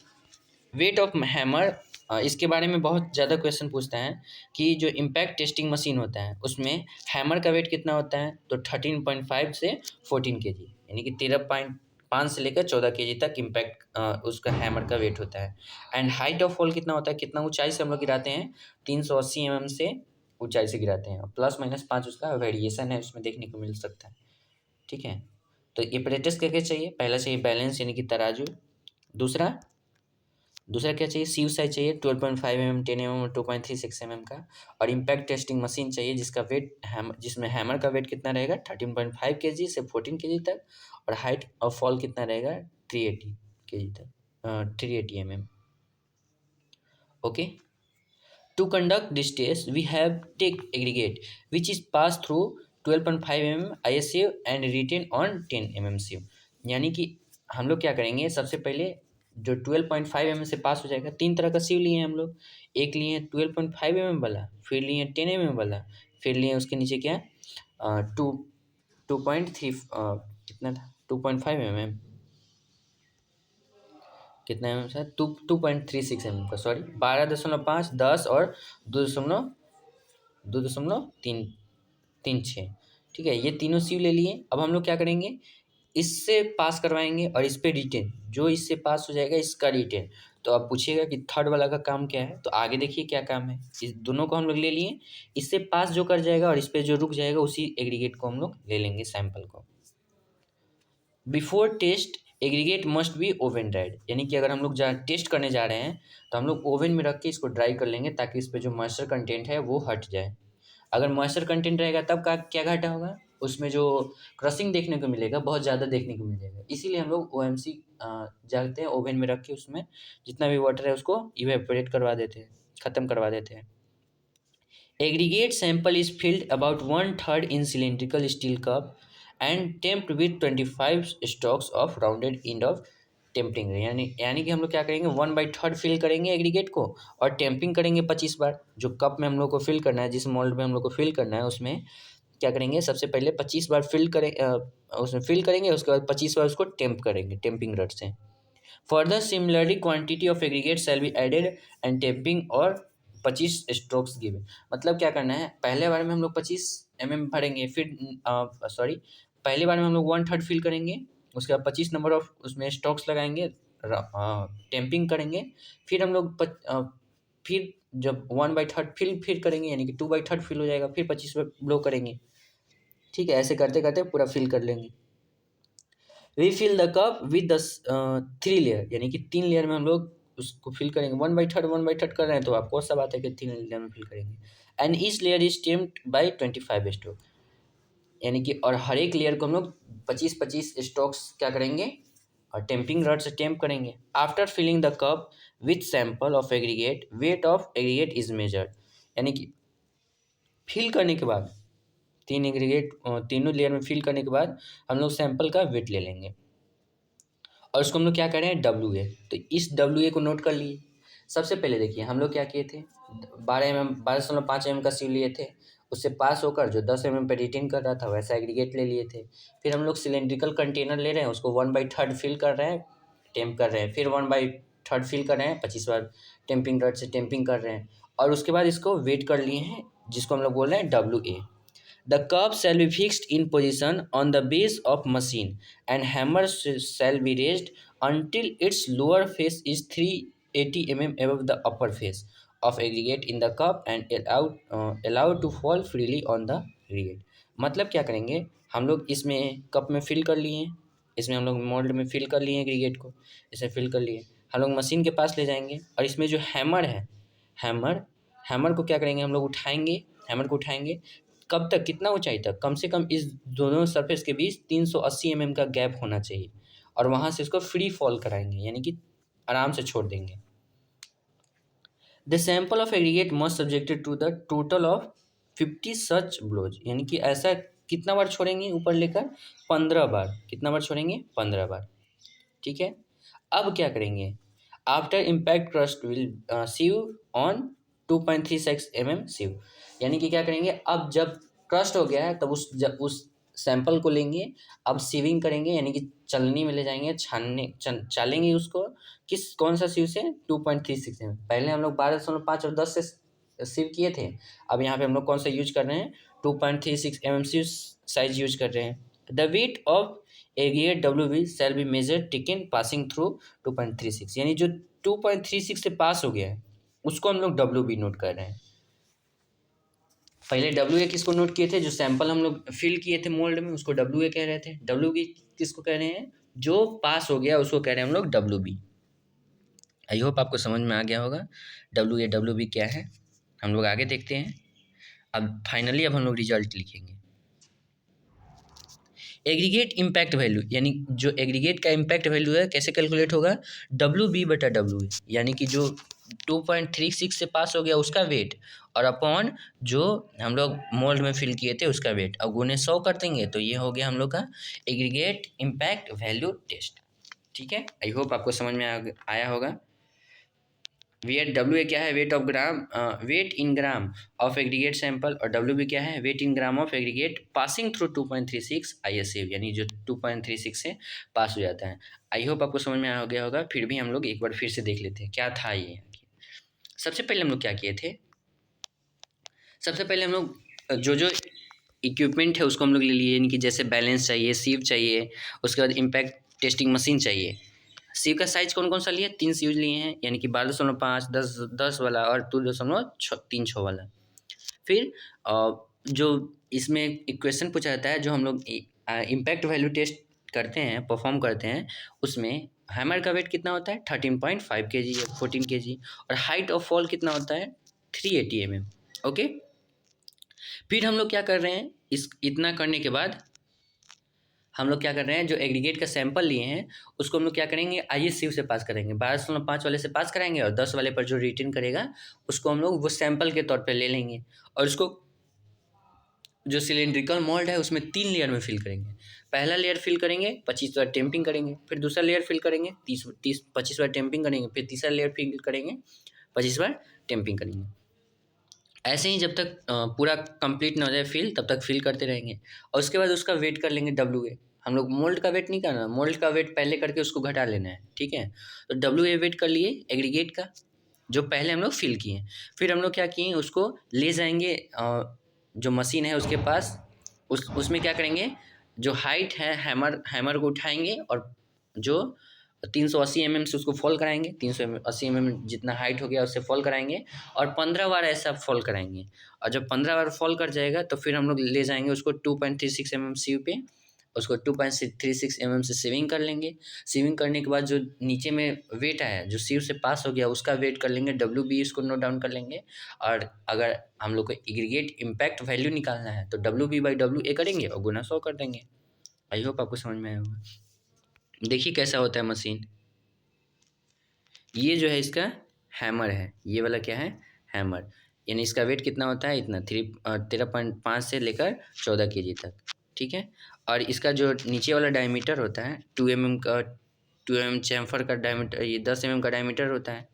वेट ऑफ हैमर इसके बारे में बहुत ज़्यादा क्वेश्चन पूछते हैं कि जो इम्पैक्ट टेस्टिंग मशीन होता है उसमें हैमर का वेट कितना होता है, तो 13.5 से 14 केजी, यानी कि 13.5 से लेकर 14 केजी तक इम्पैक्ट उसका हैमर का वेट होता है। एंड हाइट ऑफ फॉल कितना होता है, कितना ऊंचाई से हम लोग गिराते हैं, 380 mm से ऊंचाई से गिराते हैं, +-5 उसका वेरिएशन है उसमें देखने को मिल सकता है। ठीक है, तो एपरेटस क्या क्या चाहिए, पहला चाहिए बैलेंस यानी कि तराजू, दूसरा दूसरा क्या चाहिए, सीव साइज चाहिए 12.5 mm, 10 mm और 2.36 mm का, और इम्पैक्ट टेस्टिंग मशीन चाहिए जिसका वेट जिसमें हैमर का वेट कितना रहेगा 13.5 केजी से 14 केजी तक, और हाइट ऑफ फॉल कितना रहेगा 380 केजी तक, 380 mm। Okay, to conduct this test, we have take aggregate which is passed through 12.5 mm ISA and written on 10 mm sieve। यानी कि हम लोग क्या करेंगे, सबसे पहले जो 12.5 mm से पास हो जाएगा, तीन तरह का सिव लिए हैं हम लोग, एक लिए 12.5 mm वाला, फिर लिए 10 mm वाला, फिर लिए उसके नीचे क्या टू 2.3 कितना था 2.5 mm, कितना एम एम सर 2.36 mm का, सॉरी 12.5, 10 और 2.36। ठीक है, ये तीनों सीव ले लिए। अब हम लोग क्या करेंगे, इससे पास करवाएंगे और इस पे रिटेन, जो इससे पास हो जाएगा इसका रिटेन। तो अब पूछिएगा कि थर्ड वाला का काम क्या है, तो आगे देखिए क्या काम है। इस दोनों को हम लोग ले लिए, इससे पास जो कर जाएगा और इस पे जो रुक जाएगा उसी एग्रीगेट को हम लोग ले लेंगे सैंपल को। Before test aggregate must be oven dried, यानी कि अगर हम लोग टेस्ट करने जा रहे हैं तो हम लोग ओवन में रख के इसको ड्राई कर लेंगे ताकि इस पर जो मॉइस्चर कंटेंट है वो हट जाए। अगर मॉइस्चर कंटेंट रहेगा तब का क्या घाटा होगा, उसमें जो क्रशिंग देखने को मिलेगा बहुत ज़्यादा देखने को मिलेगा। इसीलिए हम लोग OMC जाते हैं ओवन में रख के उसमें जितना भी वाटर है उसको इवेपोरेट करवा देते हैं, ख़त्म करवा देते हैं। Aggregate sample is filled about 1/3 in cylindrical steel cup and tamped with 25 stalks of rounded end of tamping. यानी कि हम लोग क्या करेंगे, 1/3 फिल करेंगे एग्रीगेट को और टेम्पिंग करेंगे 25 बार। जो कप में हम लोग को फिल करना है, जिस मोल्ड में हम लोग को फिल करना है, उसमें क्या करेंगे, सबसे पहले 25 बार फिल करें, उसमें फिल करेंगे, उसके बाद 25 बार उसको टेम्प करेंगे टेम्पिंग रड से। Further, similarly, quantity of aggregate shall be added and tamping और 25 स्ट्रोक्स गिवन। मतलब क्या करना है, पहले बार में हम लोग 25 mm भरेंगे, फिर सॉरी पहले बार में हम लोग 1/3 फिल करेंगे, उसके बाद 25 नंबर ऑफ उसमें स्टॉक्स लगाएंगे, टेम्पिंग करेंगे, फिर हम लोग फिर जब 1/3 फिल करेंगे यानी कि 2/3 फिल हो जाएगा, फिर 25 ब्लो करेंगे। ठीक है, ऐसे करते करते पूरा फिल कर लेंगे। We fill the cup with the 3 layer, यानी कि 3 लेयर में हम लोग उसको फिल करेंगे। 1/3 कर रहे हैं तो आपको सब बात है कि 3 लेयर में फिल करेंगे। And each layer is tamped by 25 stroke, यानी कि और हर एक लेयर को हम लोग 25 स्ट्रोक्स क्या करेंगे और टेम्पिंग रड से टेम्प करेंगे। After filling the cup with sample of aggregate, weight of aggregate is measured, यानी कि फिल करने के बाद तीनों लेयर में फिल करने के बाद हम लोग सैंपल का वेट ले लेंगे और उसको हम लोग क्या करें WA। तो इस WA को नोट कर लिए। सबसे पहले देखिए हम लोग क्या किए थे, 12.5 mm का सीव लिए थे, उससे पास होकर जो 10 mm पे रिटेन कर रहा था वैसा एग्रीगेट ले लिए थे। फिर हम लोग सिलेंड्रिकल कंटेनर ले रहे हैं, उसको 1/3 फिल कर रहे हैं, टेम्प कर रहे हैं, फिर 1/3 फिल कर रहे हैं, 25 बार टेम्पिंग रड से टेम्पिंग कर रहे हैं, और उसके बाद इसको वेट कर लिए हैं जिसको हम लोग बोल रहे हैं WA। The cup shall be fixed in position on the base of machine and hammer shall be raised until its lower face is 380 mm above the upper face of aggregate in the cup and allowed to fall freely on the aggregate। मतलब क्या करेंगे, हम लोग इसमें कप में फिल कर लिए, इसमें हम लोग मोल्ड में फिल कर लिए एग्रीगेट को, इसे फिल कर लिए, हम लोग मशीन के पास ले जाएंगे और इसमें जो हैमर है, हैमर को क्या करेंगे, हम लोग उठाएंगे, हैमर को उठाएंगे, कब तक, कितना ऊंचाई तक, कम से कम इस दोनों सरफेस के बीच 380 mm का गैप होना चाहिए, और वहाँ से इसको फ्री फॉल कराएंगे, यानी कि आराम से छोड़ देंगे। The sample of aggregate must subjected to the total of 50 such blows, यानी कि ऐसा कितना बार छोड़ेंगे ऊपर लेकर, 15 बार। कितना बार छोड़ेंगे, 15 बार। ठीक है, अब क्या करेंगे, after impact crushed will sieve on 2.36 mm sieve, यानी कि क्या करेंगे, अब जब क्रस्ट हो गया है तब उस सैंपल को लेंगे, अब सीविंग करेंगे यानी कि चलनी में ले जाएंगे, चालेंगे उसको कौन सा सीव से 2.36 में। पहले हम लोग 12.5 और 10 से सीव किए थे। अब यहाँ पे हम लोग कौन सा यूज कर रहे हैं, 2.36 सीव साइज यूज कर रहे हैं। The weight of aggregate WB shall be measure taken passing through 2.36, यानी जो 2.36 से पास हो गया है उसको हम लोग WB नोट कर रहे हैं। पहले WA किसको नोट किए थे, जो सैंपल हम लोग फिल किए थे मोल्ड में उसको WA कह रहे थे। WB किसको कह रहे हैं, जो पास हो गया उसको कह रहे हैं हम लोग WB। आई होप आपको समझ में आ गया होगा WA WB क्या है। हम लोग आगे देखते हैं। अब फाइनली अब हम लोग रिजल्ट लिखेंगे। एग्रीगेट इम्पैक्ट वैल्यू, यानी जो एग्रीगेट का इम्पैक्ट वैल्यू है कैसे कैलकुलेट होगा, WB/WA, यानी कि जो 2.36 से पास हो गया उसका वेट और अपॉन जो हम लोग मोल्ड में फिल किए थे उसका वेट, अब गुने 100 कर देंगे तो ये हो गया हम लोग का एग्रीगेट इम्पैक्ट वैल्यू टेस्ट। ठीक है, आई होप आपको समझ में आया होगा। WA क्या है, weight of gram, weight in gram of aggregate sample, और WB क्या है, weight in gram of aggregate passing through 2.36 ISA, यानी जो 2.36 से पास हो जाता है। आई होप आपको समझ में आ गया होगा। फिर भी हम लोग एक बार फिर से देख लेते हैं क्या था ये। सबसे पहले हम लोग क्या किए थे, सबसे पहले हम लोग जो इक्विपमेंट है उसको हम लोग ले लिए, यानी कि जैसे बैलेंस चाहिए, सीव चाहिए, उसके बाद इम्पैक्ट टेस्टिंग मशीन चाहिए। सीव का साइज कौन कौन सा लिए, 3 सीव लिए हैं, यानी कि 12.5, 10 वाला और 2.36 वाला। फिर जो इसमें इक्वेशन पूछा जाता है, जो हम लोग इम्पैक्ट वैल्यू टेस्ट करते हैं, परफॉर्म करते हैं, उसमें हैमर का वेट कितना होता है 13.5 kg या 14 kg, और हाइट ऑफ फॉल कितना होता है 380 mm। ओके, फिर हम लोग क्या कर रहे हैं, इतना करने के बाद हम लोग क्या कर रहे हैं, जो एग्रीगेट का सैंपल लिए हैं उसको हम लोग क्या करेंगे, ISA से पास करेंगे, 12.5 वाले से पास कराएंगे, और 10 वाले पर जो रिटर्न करेगा उसको हम लोग वो सैंपल के तौर पे ले लेंगे, और उसको जो सिलेंड्रिकल मोल्ड है उसमें 3 लेयर में फिल करेंगे। पहला लेयर फिल करेंगे, 25 बार टेम्पिंग करेंगे, फिर दूसरा लेयर फिल करेंगे, 25 बार टेम्पिंग करेंगे, फिर तीसरा लेयर फिल करेंगे, 25 बार टेम्पिंग करेंगे। ऐसे ही जब तक पूरा कंप्लीट ना हो जाए फिल, तब तक फिल करते रहेंगे, और उसके बाद उसका वेट कर लेंगे WA। हम लोग मोल्ड का वेट नहीं करना, मोल्ड का वेट पहले करके उसको घटा लेना है। ठीक है, तो WA वेट कर लिए एग्रीगेट का जो पहले हम लोग फिल किए। फिर हम लोग क्या किए, उसको ले जाएंगे जो मशीन है उसके पास, उसमें क्या करेंगे, जो हाइट है हैमर को उठाएंगे और जो 380 mm से उसको फॉल कराएंगे, 380 mm जितना हाइट हो गया उससे फॉल कराएंगे, और 15 बार ऐसा फॉल कराएंगे। और जब 15 बार फॉल कर जाएगा तो फिर हम लोग ले जाएंगे उसको 2.36 mm सीव पे, उसको 2.36 mm से सीविंग कर लेंगे। सीविंग करने के बाद जो नीचे में वेट आया, जो सीव से पास हो गया उसका वेट कर लेंगे, WB उसको नोट डाउन कर लेंगे। और अगर हम लोग को एग्रीगेट इम्पैक्ट वैल्यू निकालना है तो WB/WA करेंगे और गुना 100 कर देंगे। आई होप आपको समझ में आया होगा। देखिए कैसा होता है मशीन। ये जो है इसका हैमर है, ये वाला क्या है, हैमर, यानी इसका वेट कितना होता है, इतना 13.5 से लेकर 14 kg तक। ठीक है, और इसका जो नीचे वाला डायमीटर होता है 2 mm का, 2 mm चैम्फर का डायमीटर, ये 10 mm का डायमीटर होता है।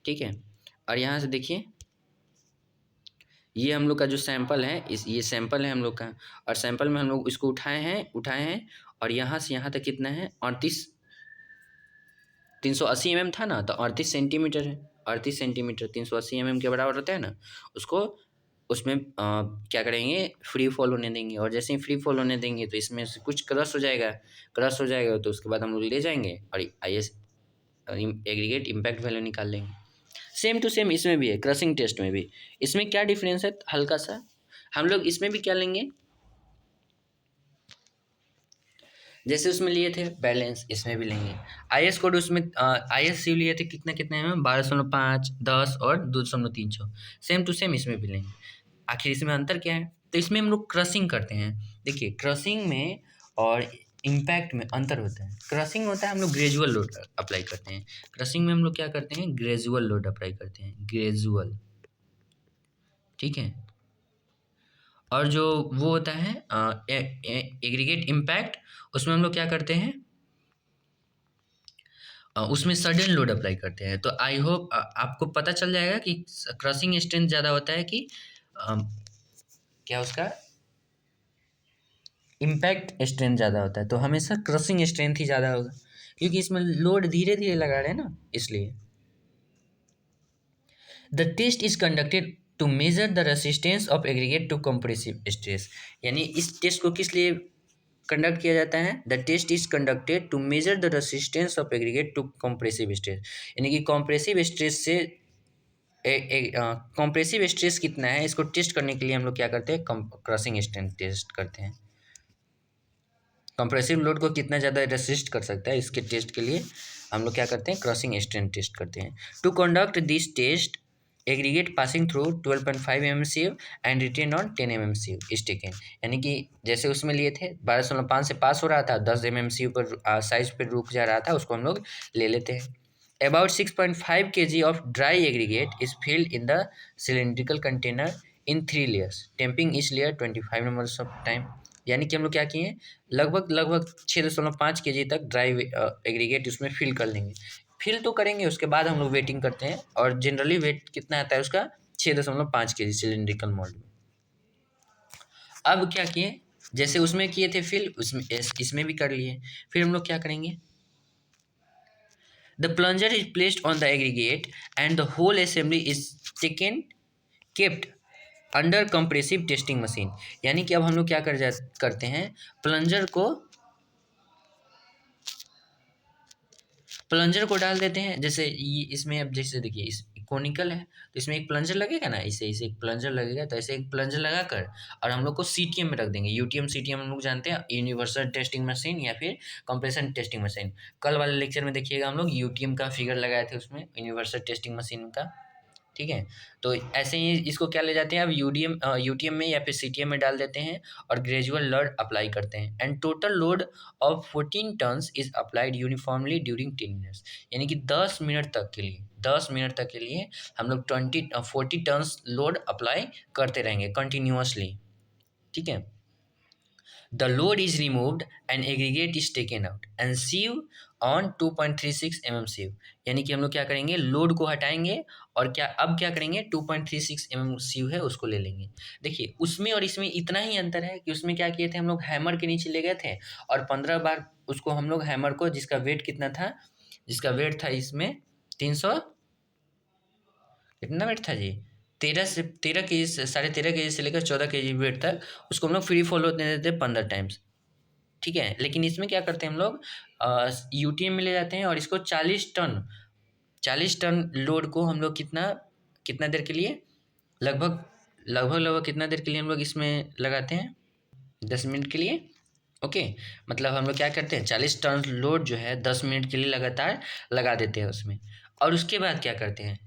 ठीक है, और यहाँ से देखिए ये हम लोग का जो सैंपल है, ये सैंपल है हम लोग का, और सैंपल में हम लोग इसको उठाए हैं, और यहाँ से यहाँ तक कितना है 380 mm था ना, तो 38 सेंटीमीटर है। 38 सेंटीमीटर 380 mm के बराबर होता है ना, उसको उसमें क्या करेंगे, फ्री फॉल होने देंगे, और जैसे ही फ्री फॉल होने देंगे तो इसमें से कुछ क्रश हो जाएगा तो उसके बाद हम लोग ले जाएंगे और एग्रीगेट इम्पैक्ट वैल्यू निकाल लेंगे। सेम टू सेम इसमें भी है, क्रशिंग टेस्ट में भी। इसमें क्या डिफरेंस है हल्का सा, हम लोग इसमें भी क्या लेंगे, जैसे उसमें लिए थे बैलेंस, इसमें भी लेंगे IS कोड। उसमें IS सीव लिए थे कितना कितने में, 12.5, 10 और 2.36। सेम टू सेम इसमें भी लेंगे। आखिर इसमें अंतर क्या है, तो इसमें हम लोग क्रशिंग करते हैं। देखिए क्रशिंग में और इम्पैक्ट में अंतर होता है। क्रशिंग होता है हम लोग ग्रेजुअल लोड अप्लाई करते हैं, क्रशिंग में हम लोग क्या करते हैं, ग्रेजुअल लोड अप्लाई करते हैं, ग्रेजुअल। ठीक है, और जो वो होता है एग्रीगेट इम्पैक्ट, उसमें हम लोग क्या करते हैं, उसमें सडन लोड अप्लाई करते हैं। तो आई होप आपको पता चल जाएगा कि क्रशिंग स्ट्रेंथ ज़्यादा होता है कि क्या उसका इम्पैक्ट स्ट्रेंथ ज़्यादा होता है, तो हमेशा क्रशिंग स्ट्रेंथ ही ज़्यादा होगा, क्योंकि इसमें लोड धीरे धीरे लगा रहे हैं ना, इसलिए। The test is conducted to measure the resistance of aggregate to compressive stress. यानी इस टेस्ट को किस लिए कंडक्ट किया जाता है? The test is conducted to measure the resistance of aggregate to compressive stress. यानी कि कंप्रेसिव स्ट्रेस से कंप्रेसिव स्ट्रेस कितना है, इसको टेस्ट करने के लिए हम लोग क्या करते हैं? क्रशिंग स्ट्रेंथ टेस्ट करते हैं। कंप्रेसिव लोड को कितना ज़्यादा रेसिस्ट कर सकता है, इसके टेस्ट के लिए हम लोग क्या करते हैं? क्रशिंग स्ट्रेंथ टेस्ट करते हैं। To conduct this test aggregate passing through 12.5 MMCU and retain on 10 MMCU is taken. यानी कि जैसे उसमें लिए थे 12.5 से पास हो रहा था, 10 MMCU पर साइज पर रुक जा रहा था, उसको हम लोग ले लेते हैं। About 6.5 kg of dry aggregate is filled in the cylindrical container in 3 layers, tamping each layer 25 numbers of time। यानी कि हम लोग क्या किए हैं, लगभग 6.5 kg तक ड्राई एग्रीगेट उसमें फिल कर लेंगे। फिल तो करेंगे, उसके बाद हम लोग वेटिंग करते हैं, और जनरली वेट कितना आता है उसका? 6.5 kg सिलिंड्रिकल मोल्ड में। अब क्या किए, जैसे उसमें किए थे फिल, उसमें इसमें भी कर लिए। फिर हम लोग क्या करेंगे, the plunger is placed on the aggregate and the whole assembly is taken kept under compressive testing machine. यानी कि अब हम लोग क्या करते हैं, प्लंजर को डाल देते हैं। जैसे ये इसमें, अब जैसे देखिए इस कोनिकल है, तो इसमें एक प्लंजर लगेगा ना, इसे इसे एक प्लंजर लगेगा, तो ऐसे एक प्लंजर लगाकर और हम लोग को सीटीएम में रख देंगे। यूटीएम सीटीएम हम लोग जानते हैं, यूनिवर्सल टेस्टिंग मशीन या फिर कंप्रेशन टेस्टिंग मशीन। कल वाले लेक्चर में देखिएगा हम लोग यूटीएम का फिगर लगाए थे उसमें, यूनिवर्सल टेस्टिंग मशीन का। ठीक है, तो ऐसे ही इसको क्या ले जाते हैं, अब यूटीएम में या फिर सीटीएम में डाल देते हैं और ग्रेजुअल लोड अप्लाई करते हैं। And total load of 14 tons is applied uniformly during 10 minutes. यानी कि 10 मिनट तक के लिए हम लोग 40 टन्स लोड अप्लाई करते रहेंगे कंटिन्यूअसली। ठीक है, the load is removed and aggregate is taken out and sieve on 2.36 MMCU। यानी कि हम लोग क्या करेंगे, लोड को हटाएंगे और क्या करेंगे, 2.36 MMCU है उसको ले लेंगे। देखिए उसमें और इसमें इतना ही अंतर है कि उसमें क्या किए थे, हम लोग हैमर के नीचे ले गए थे और 15 बार उसको हम लोग हैमर को, जिसका वेट कितना था, जिसका वेट था इसमें 300, कितना वेट था जी, 13 से 13.5 kg से लेकर 14 kg वेट तक उसको हम लोग फ्री फॉलो दे देते 15 टाइम्स। ठीक है, लेकिन इसमें क्या करते हैं हम लोग, यूटीएम में ले जाते हैं और इसको 40 टन लोड को हम लोग कितना कितना देर के लिए, लगभग कितना देर के लिए हम लोग इसमें लगाते हैं, 10 मिनट के लिए। ओके, मतलब हम लोग क्या करते हैं, 40 टन लोड जो है 10 मिनट के लिए लगातार लगा देते हैं उसमें। और उसके बाद क्या करते हैं,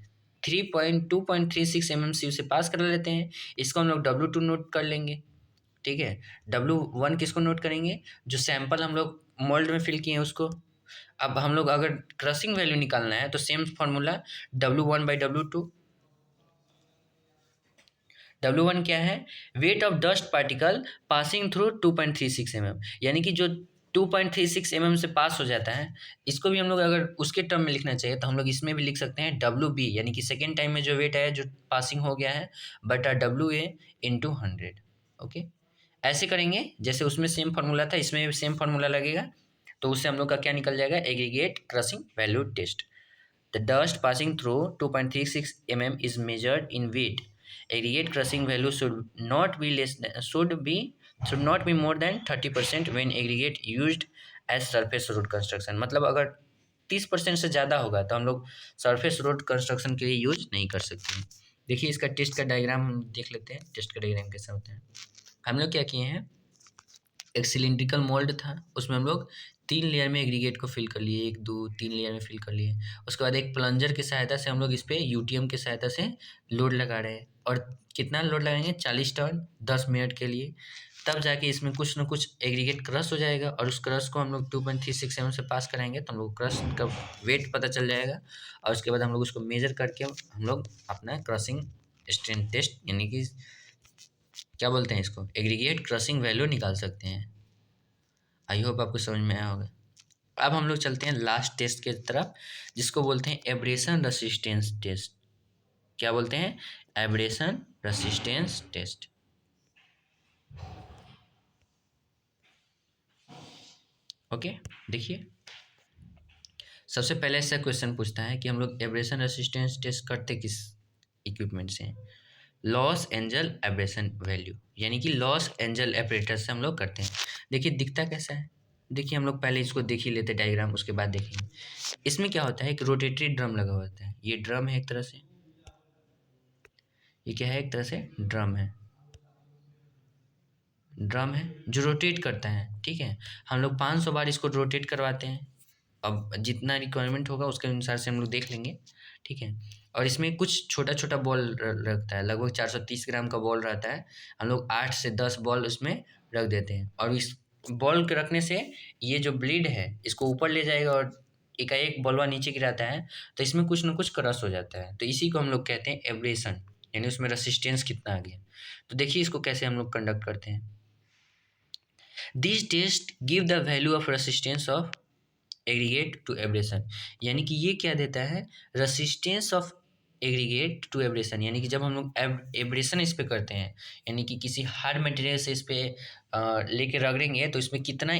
2.36 MMCU से पास कर लेते हैं। इसको हम लोग W2 नोट कर लेंगे। ठीक है, W1 किसको नोट करेंगे, जो सैंपल हम लोग मोल्ड में फिल किए हैं उसको। अब हम लोग अगर क्रशिंग वैल्यू निकालना है तो सेम फॉर्मूला, W1/W2। W1 क्या है, weight of dust particle passing through 2.36 mm। यानी कि जो 2.36 mm से पास हो जाता है, इसको भी हम लोग अगर उसके टर्म में लिखना चाहिए तो हम लोग इसमें भी लिख सकते हैं WB, यानी कि सेकेंड टाइम में जो वेट है जो पासिंग हो गया है, बटा WA इंटू 100। ओके, ऐसे करेंगे जैसे उसमें सेम फार्मूला था, इसमें भी सेम फार्मूला लगेगा। तो उससे हम लोग का क्या निकल जाएगा, aggregate crushing value test. The dust passing through 2.36 mm is measured in weight. Aggregate crushing value should not be more than 30% when aggregate used as surface road construction। मतलब अगर 30% से ज़्यादा होगा तो हम लोग सरफेस रोड कंस्ट्रक्शन के लिए यूज नहीं कर सकते हैं। देखिए इसका टेस्ट का डायग्राम हम देख लेते हैं, टेस्ट का डायग्राम कैसा होता है। हम लोग क्या किए हैं, एक सिलिंड्रिकल मोल्ड था, उसमें हम लोग 3 लेयर में एग्रीगेट को फिल कर लिए, 1 2 3 लेयर में फिल कर लिए। उसके बाद एक प्लंजर की सहायता से हम लोग इस पे यूटीएम की सहायता से लोड लगा रहे हैं। और कितना लोड लगाएंगे, 40 टन 10 मिनट के लिए। तब जाके इसमें कुछ ना कुछ एग्रीगेट क्रश हो जाएगा और उस क्रश को हम लोग 2.36 mm से पास कराएंगे तो हम लोग क्रश का वेट पता चल जाएगा। और उसके बाद हम लोग उसको मेजर करके हम लोग अपना क्रशिंग स्ट्रेंथ टेस्ट, यानी कि क्या बोलते हैं इसको, एग्रीगेट क्रशिंग वैल्यू निकाल सकते हैं। आई होप आपको समझ में आया होगा। अब हम लोग चलते हैं लास्ट टेस्ट के तरफ, जिसको बोलते हैं एब्रेशन रेसिस्टेंस टेस्ट। क्या बोलते हैं, एब्रेशन रेसिस्टेंस टेस्ट। ओके, देखिए सबसे पहले ऐसा क्वेश्चन पूछता है कि हम लोग एब्रेशन रेसिस्टेंस टेस्ट करते किस इक्विपमेंट से हैं। लॉस एंजल एब्रेशन वैल्यू, यानी कि लॉस एंजल एपरेटर से हम लोग करते हैं। देखिए दिखता कैसा है, देखिए हम लोग पहले इसको देख ही लेते डायग्राम, उसके बाद देखेंगे। इसमें क्या होता है, एक रोटेटरी ड्रम लगा होता है। ये ड्रम है एक तरह से, ये क्या है, एक तरह से ड्रम है, ड्रम है जो रोटेट करता है। ठीक है, हम लोग 500 बार इसको रोटेट करवाते हैं। अब जितना रिक्वायरमेंट होगा उसके अनुसार से हम लोग देख लेंगे। ठीक है, और इसमें कुछ छोटा छोटा बॉल रखता है, लगभग 430 ग्राम का बॉल रहता है। हम लोग 8 से 10 बॉल उसमें रख देते हैं, और इस बॉल के रखने से ये जो ब्लेड है इसको ऊपर ले जाएगा, और एकाएक बॉलवा नीचे गिराता है तो इसमें कुछ ना कुछ क्रश हो जाता है। तो इसी को हम लोग कहते हैं एब्रेशन, यानी उसमें रेसिस्टेंस कितना आ गया। तो देखिए इसको कैसे हम लोग कंडक्ट करते हैं। This test give the value of resistance of aggregate to abrasion, यानी कि ये क्या देता है, resistance of aggregate to abrasion, यानी कि जब हम लोग एब्रेशन इस पे करते हैं, यानी कि किसी हार्ड मटेरियल से इस पे लेके रगड़ेंगे तो इसमें कितना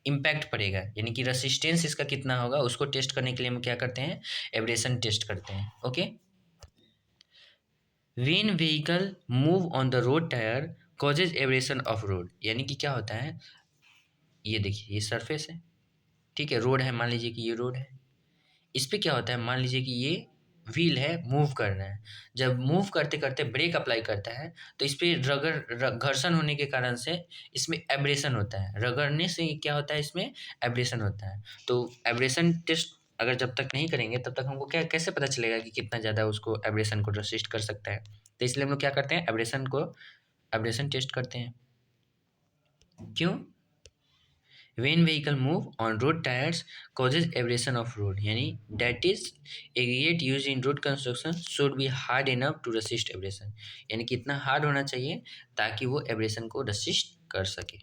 इम्पैक्ट पड़ेगा, यानी कि रेसिस्टेंस इसका कितना होगा, उसको टेस्ट करने के लिए हम क्या करते हैं, एब्रेशन टेस्ट करते हैं। Okay, when vehicle move on the road tyre causes abrasion of road, यानी कि क्या होता है, ये देखिए ये सरफेस है, ठीक है, रोड है, मान लीजिए कि ये रोड है। इस पे क्या होता है, मान लीजिए कि ये व्हील है, मूव कर रहा है। जब मूव करते करते ब्रेक अप्लाई करता है तो इस पे घर्षण होने के कारण से इसमें एब्रेशन होता है। रगड़ने से क्या होता है, इसमें एब्रेशन होता है। तो एब्रेशन टेस्ट अगर जब तक नहीं करेंगे तब तक हमको क्या कैसे पता चलेगा कि कितना ज़्यादा उसको एब्रेशन को रेसिस्ट कर सकता है। तो इसलिए हम लोग क्या करते हैं, एब्रेशन टेस्ट करते हैं। क्यों, when vehicle move on road tires causes abrasion of road, यानी that is aggregate used in road construction should be hard enough to resist abrasion, यानी कितना हार्ड होना चाहिए ताकि वो एब्रेशन को रेसिस्ट कर सके।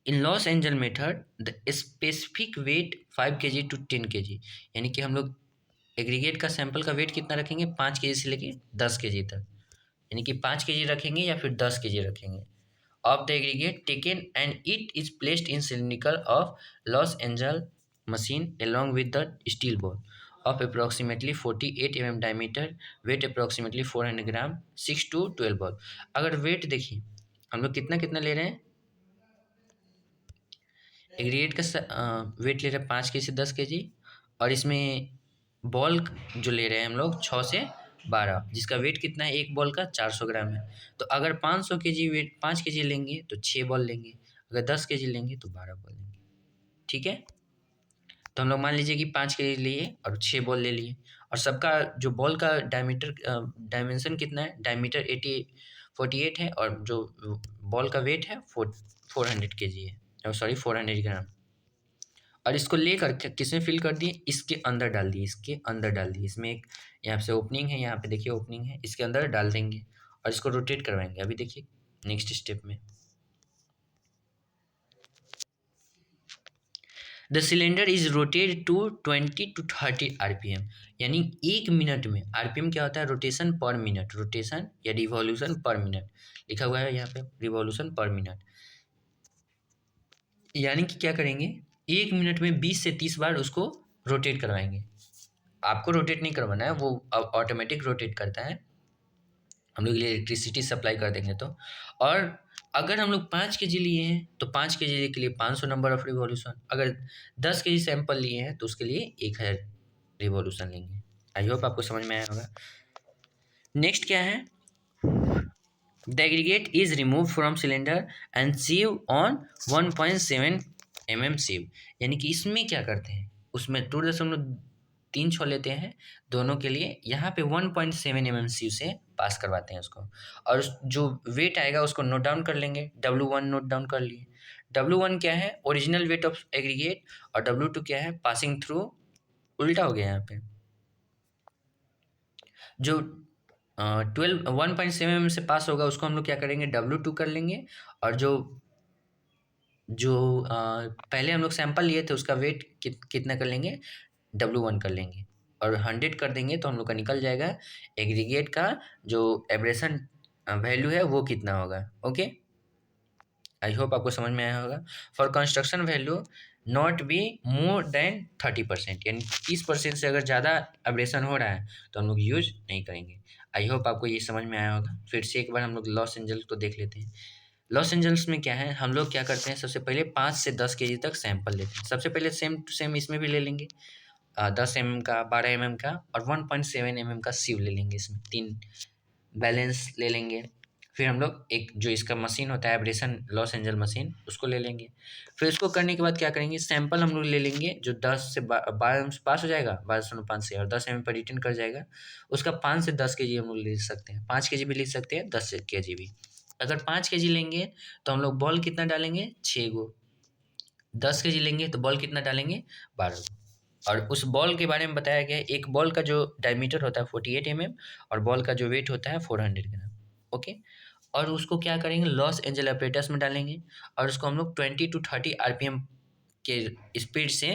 In Los Angeles method the specific weight 5 kg to 10 kg, यानी कि हम लोग एग्रीगेट का सैंपल का वेट कितना रखेंगे, 5 kg से लेके 10 kg तक, यानी कि 5 kg रखेंगे या फिर 10 kg रखेंगे of the aggregate taken, and it is placed in cylindrical of Los Angeles machine along with the steel ball of approximately 48 mm diameter, weight approximately 400 gram, 6 to 12 ball। अगर वेट देखिए हम लोग कितना कितना ले रहे हैं, एग्रीगेट का वेट ले रहे हैं 5 के जी से 10 kg, और इसमें बॉल जो ले रहे हैं हम लोग 6 से 12, जिसका वेट कितना है, एक बॉल का 400 ग्राम है। तो अगर 500 kg वेट 5 kg लेंगे तो 6 बॉल लेंगे, अगर 10 kg लेंगे तो 12 बॉल लेंगे। ठीक है, तो हम लोग मान लीजिए कि 5 kg लिए और 6 बॉल ले लिए, और सबका जो बॉल का डायमेंशन कितना है, डायमीटर 48 है, और जो बॉल का वेट है 400 kg है, सॉरी 400 ग्राम। और इसको लेकर किसमें फिल कर दिए, इसके अंदर डाल दिए, इसके अंदर डाल दिए। इसमें एक यहाँ से ओपनिंग है, यहाँ पे देखिए ओपनिंग है, इसके अंदर डाल देंगे और इसको रोटेट करवाएंगे। अभी देखिए नेक्स्ट स्टेप में the cylinder is rotate to 20 to 30 RPM, यानी 1 मिनट में, RPM क्या होता है, रोटेशन पर मिनट, रोटेशन या रिवॉल्यूशन पर मिनट, लिखा हुआ है यहाँ पे रिवॉल्यूशन पर मिनट। यानी कि क्या करेंगे, 1 मिनट में 20 से 30 बार उसको रोटेट करवाएंगे। आपको रोटेट नहीं करवाना है, वो ऑटोमेटिक रोटेट करता है, हम लोग इलेक्ट्रिसिटी सप्लाई कर देंगे तो। और अगर हम लोग 5 kg लिए हैं तो 5 kg के लिए 500 नंबर ऑफ रिवॉल्यूशन, अगर 10 kg सैंपल लिए हैं तो उसके लिए 1000 रिवॉल्यूशन लेंगे। आई होप आपको समझ में आया होगा। नेक्स्ट क्या है, the aggregate is remove from cylinder and sieve on 1.7 mm sieve, यानी कि इसमें क्या करते हैं, उसमें 2.36 लेते हैं दोनों के लिए, यहाँ पे 1.7 mm सीव से पास करवाते हैं उसको, और जो वेट आएगा उसको नोट डाउन कर लेंगे। W1 नोट डाउन कर लिए, W1 क्या है, ओरिजिनल वेट ऑफ एग्रीगेट, और W2 क्या है, पासिंग थ्रू, उल्टा हो गया यहाँ पे, जो 1.7 mm से पास होगा उसको हम लोग क्या करेंगे, W2 कर लेंगे, और जो जो पहले हम लोग सैंपल लिए थे उसका वेट कितना कर लेंगे, W1 कर लेंगे, और 100 कर देंगे तो हम लोग का निकल जाएगा एग्रीगेट का जो एब्रेशन वैल्यू है वो कितना होगा। ओके, आई होप आपको समझ में आया होगा। For construction value not be more than 30%, यानी 30% से अगर ज़्यादा एब्रेशन हो रहा है तो हम लोग यूज नहीं करेंगे। आई होप आपको ये समझ में आया होगा। फिर से एक बार हम लोग लॉस एंजल्स को देख लेते हैं। लॉस एंजल्स में क्या है, हम लोग क्या करते हैं, सबसे पहले 5 से 10 केजी तक सैंपल लेते हैं। सबसे पहले सेम टू सेम इसमें भी ले लेंगे, 10 mm का, 12 mm का और 1.7 mm का सीव ले लेंगे। इसमें 3 बैलेंस ले लेंगे। फिर हम लोग एक जो इसका मशीन होता है एब्रेशन लॉस एंजल मशीन, उसको ले लेंगे। फिर उसको करने के बाद क्या करेंगे, सैंपल हम लोग ले लेंगे जो 10 से 12 से पास हो जाएगा, 1205 से, और 10 mm पर रिटर्न कर जाएगा। उसका 5 से 10 केजी हम लोग ले सकते हैं, 5 केजी भी ले सकते हैं, 10 केजी भी। अगर 5 केजी लेंगे तो हम लोग बॉल कितना डालेंगे, 6 गो। 10 केजी लेंगे तो बॉल कितना डालेंगे, 12 गो। और उस बॉल के बारे में बताया गया है, एक बॉल का जो डायमीटर होता है 48 mm, और बॉल का जो वेट होता है 400 ग्राम। ओके। और उसको क्या करेंगे, लॉस एंजल एपरेटस में डालेंगे, और उसको हम लोग 20 to 30 RPM के स्पीड से,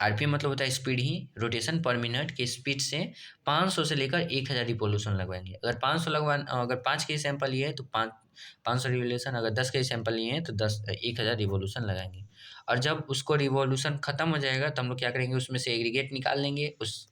आरपीएम मतलब होता है स्पीड ही, रोटेशन पर मिनट के स्पीड से 500 से लेकर 1000 रिवोल्यूशन लगवाएंगे। अगर 500 अगर 5 के सैंपल लिए है तो 500 रिवोल्यूशन, अगर 10 के सैंपल लिए हैं तो 1000 रिवोल्यूशन लगाएंगे। और जब उसको रिवोल्यूशन खत्म हो जाएगा तो हम लोग क्या करेंगे, उसमें से एग्रीगेट निकाल लेंगे, उस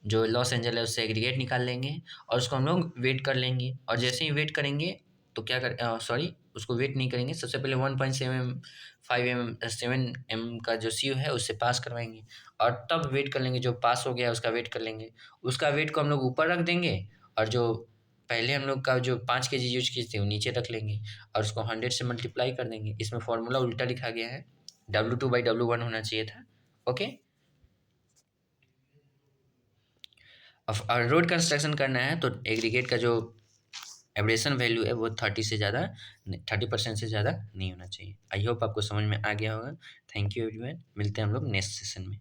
जो लॉस एंजल है उससे एग्रीगेट निकाल लेंगे, और उसको हम लोग वेट कर लेंगे। और जैसे ही वेट करेंगे तो क्या कर सॉरी, उसको वेट नहीं करेंगे, सबसे पहले 1.75 7 mm का जो सीव है उससे पास करवाएंगे, और तब वेट कर लेंगे। जो पास हो गया उसका वेट कर लेंगे, उसका वेट को हम लोग ऊपर रख देंगे, और जो पहले हम लोग का जो 5 केजी यूज किए थे वो नीचे रख लेंगे, और उसको 100 से मल्टीप्लाई कर देंगे। इसमें फॉर्मूला उल्टा लिखा गया है, W2/W1 होना चाहिए था। ओके। और रोड कंस्ट्रक्शन करना है तो एग्रीगेट का जो एब्रेशन वैल्यू है वो 30% से ज़्यादा नहीं होना चाहिए। आई होप आपको समझ में आ गया होगा। थैंक यू एवरीवन, मिलते हैं हम लोग नेक्स्ट सेशन में।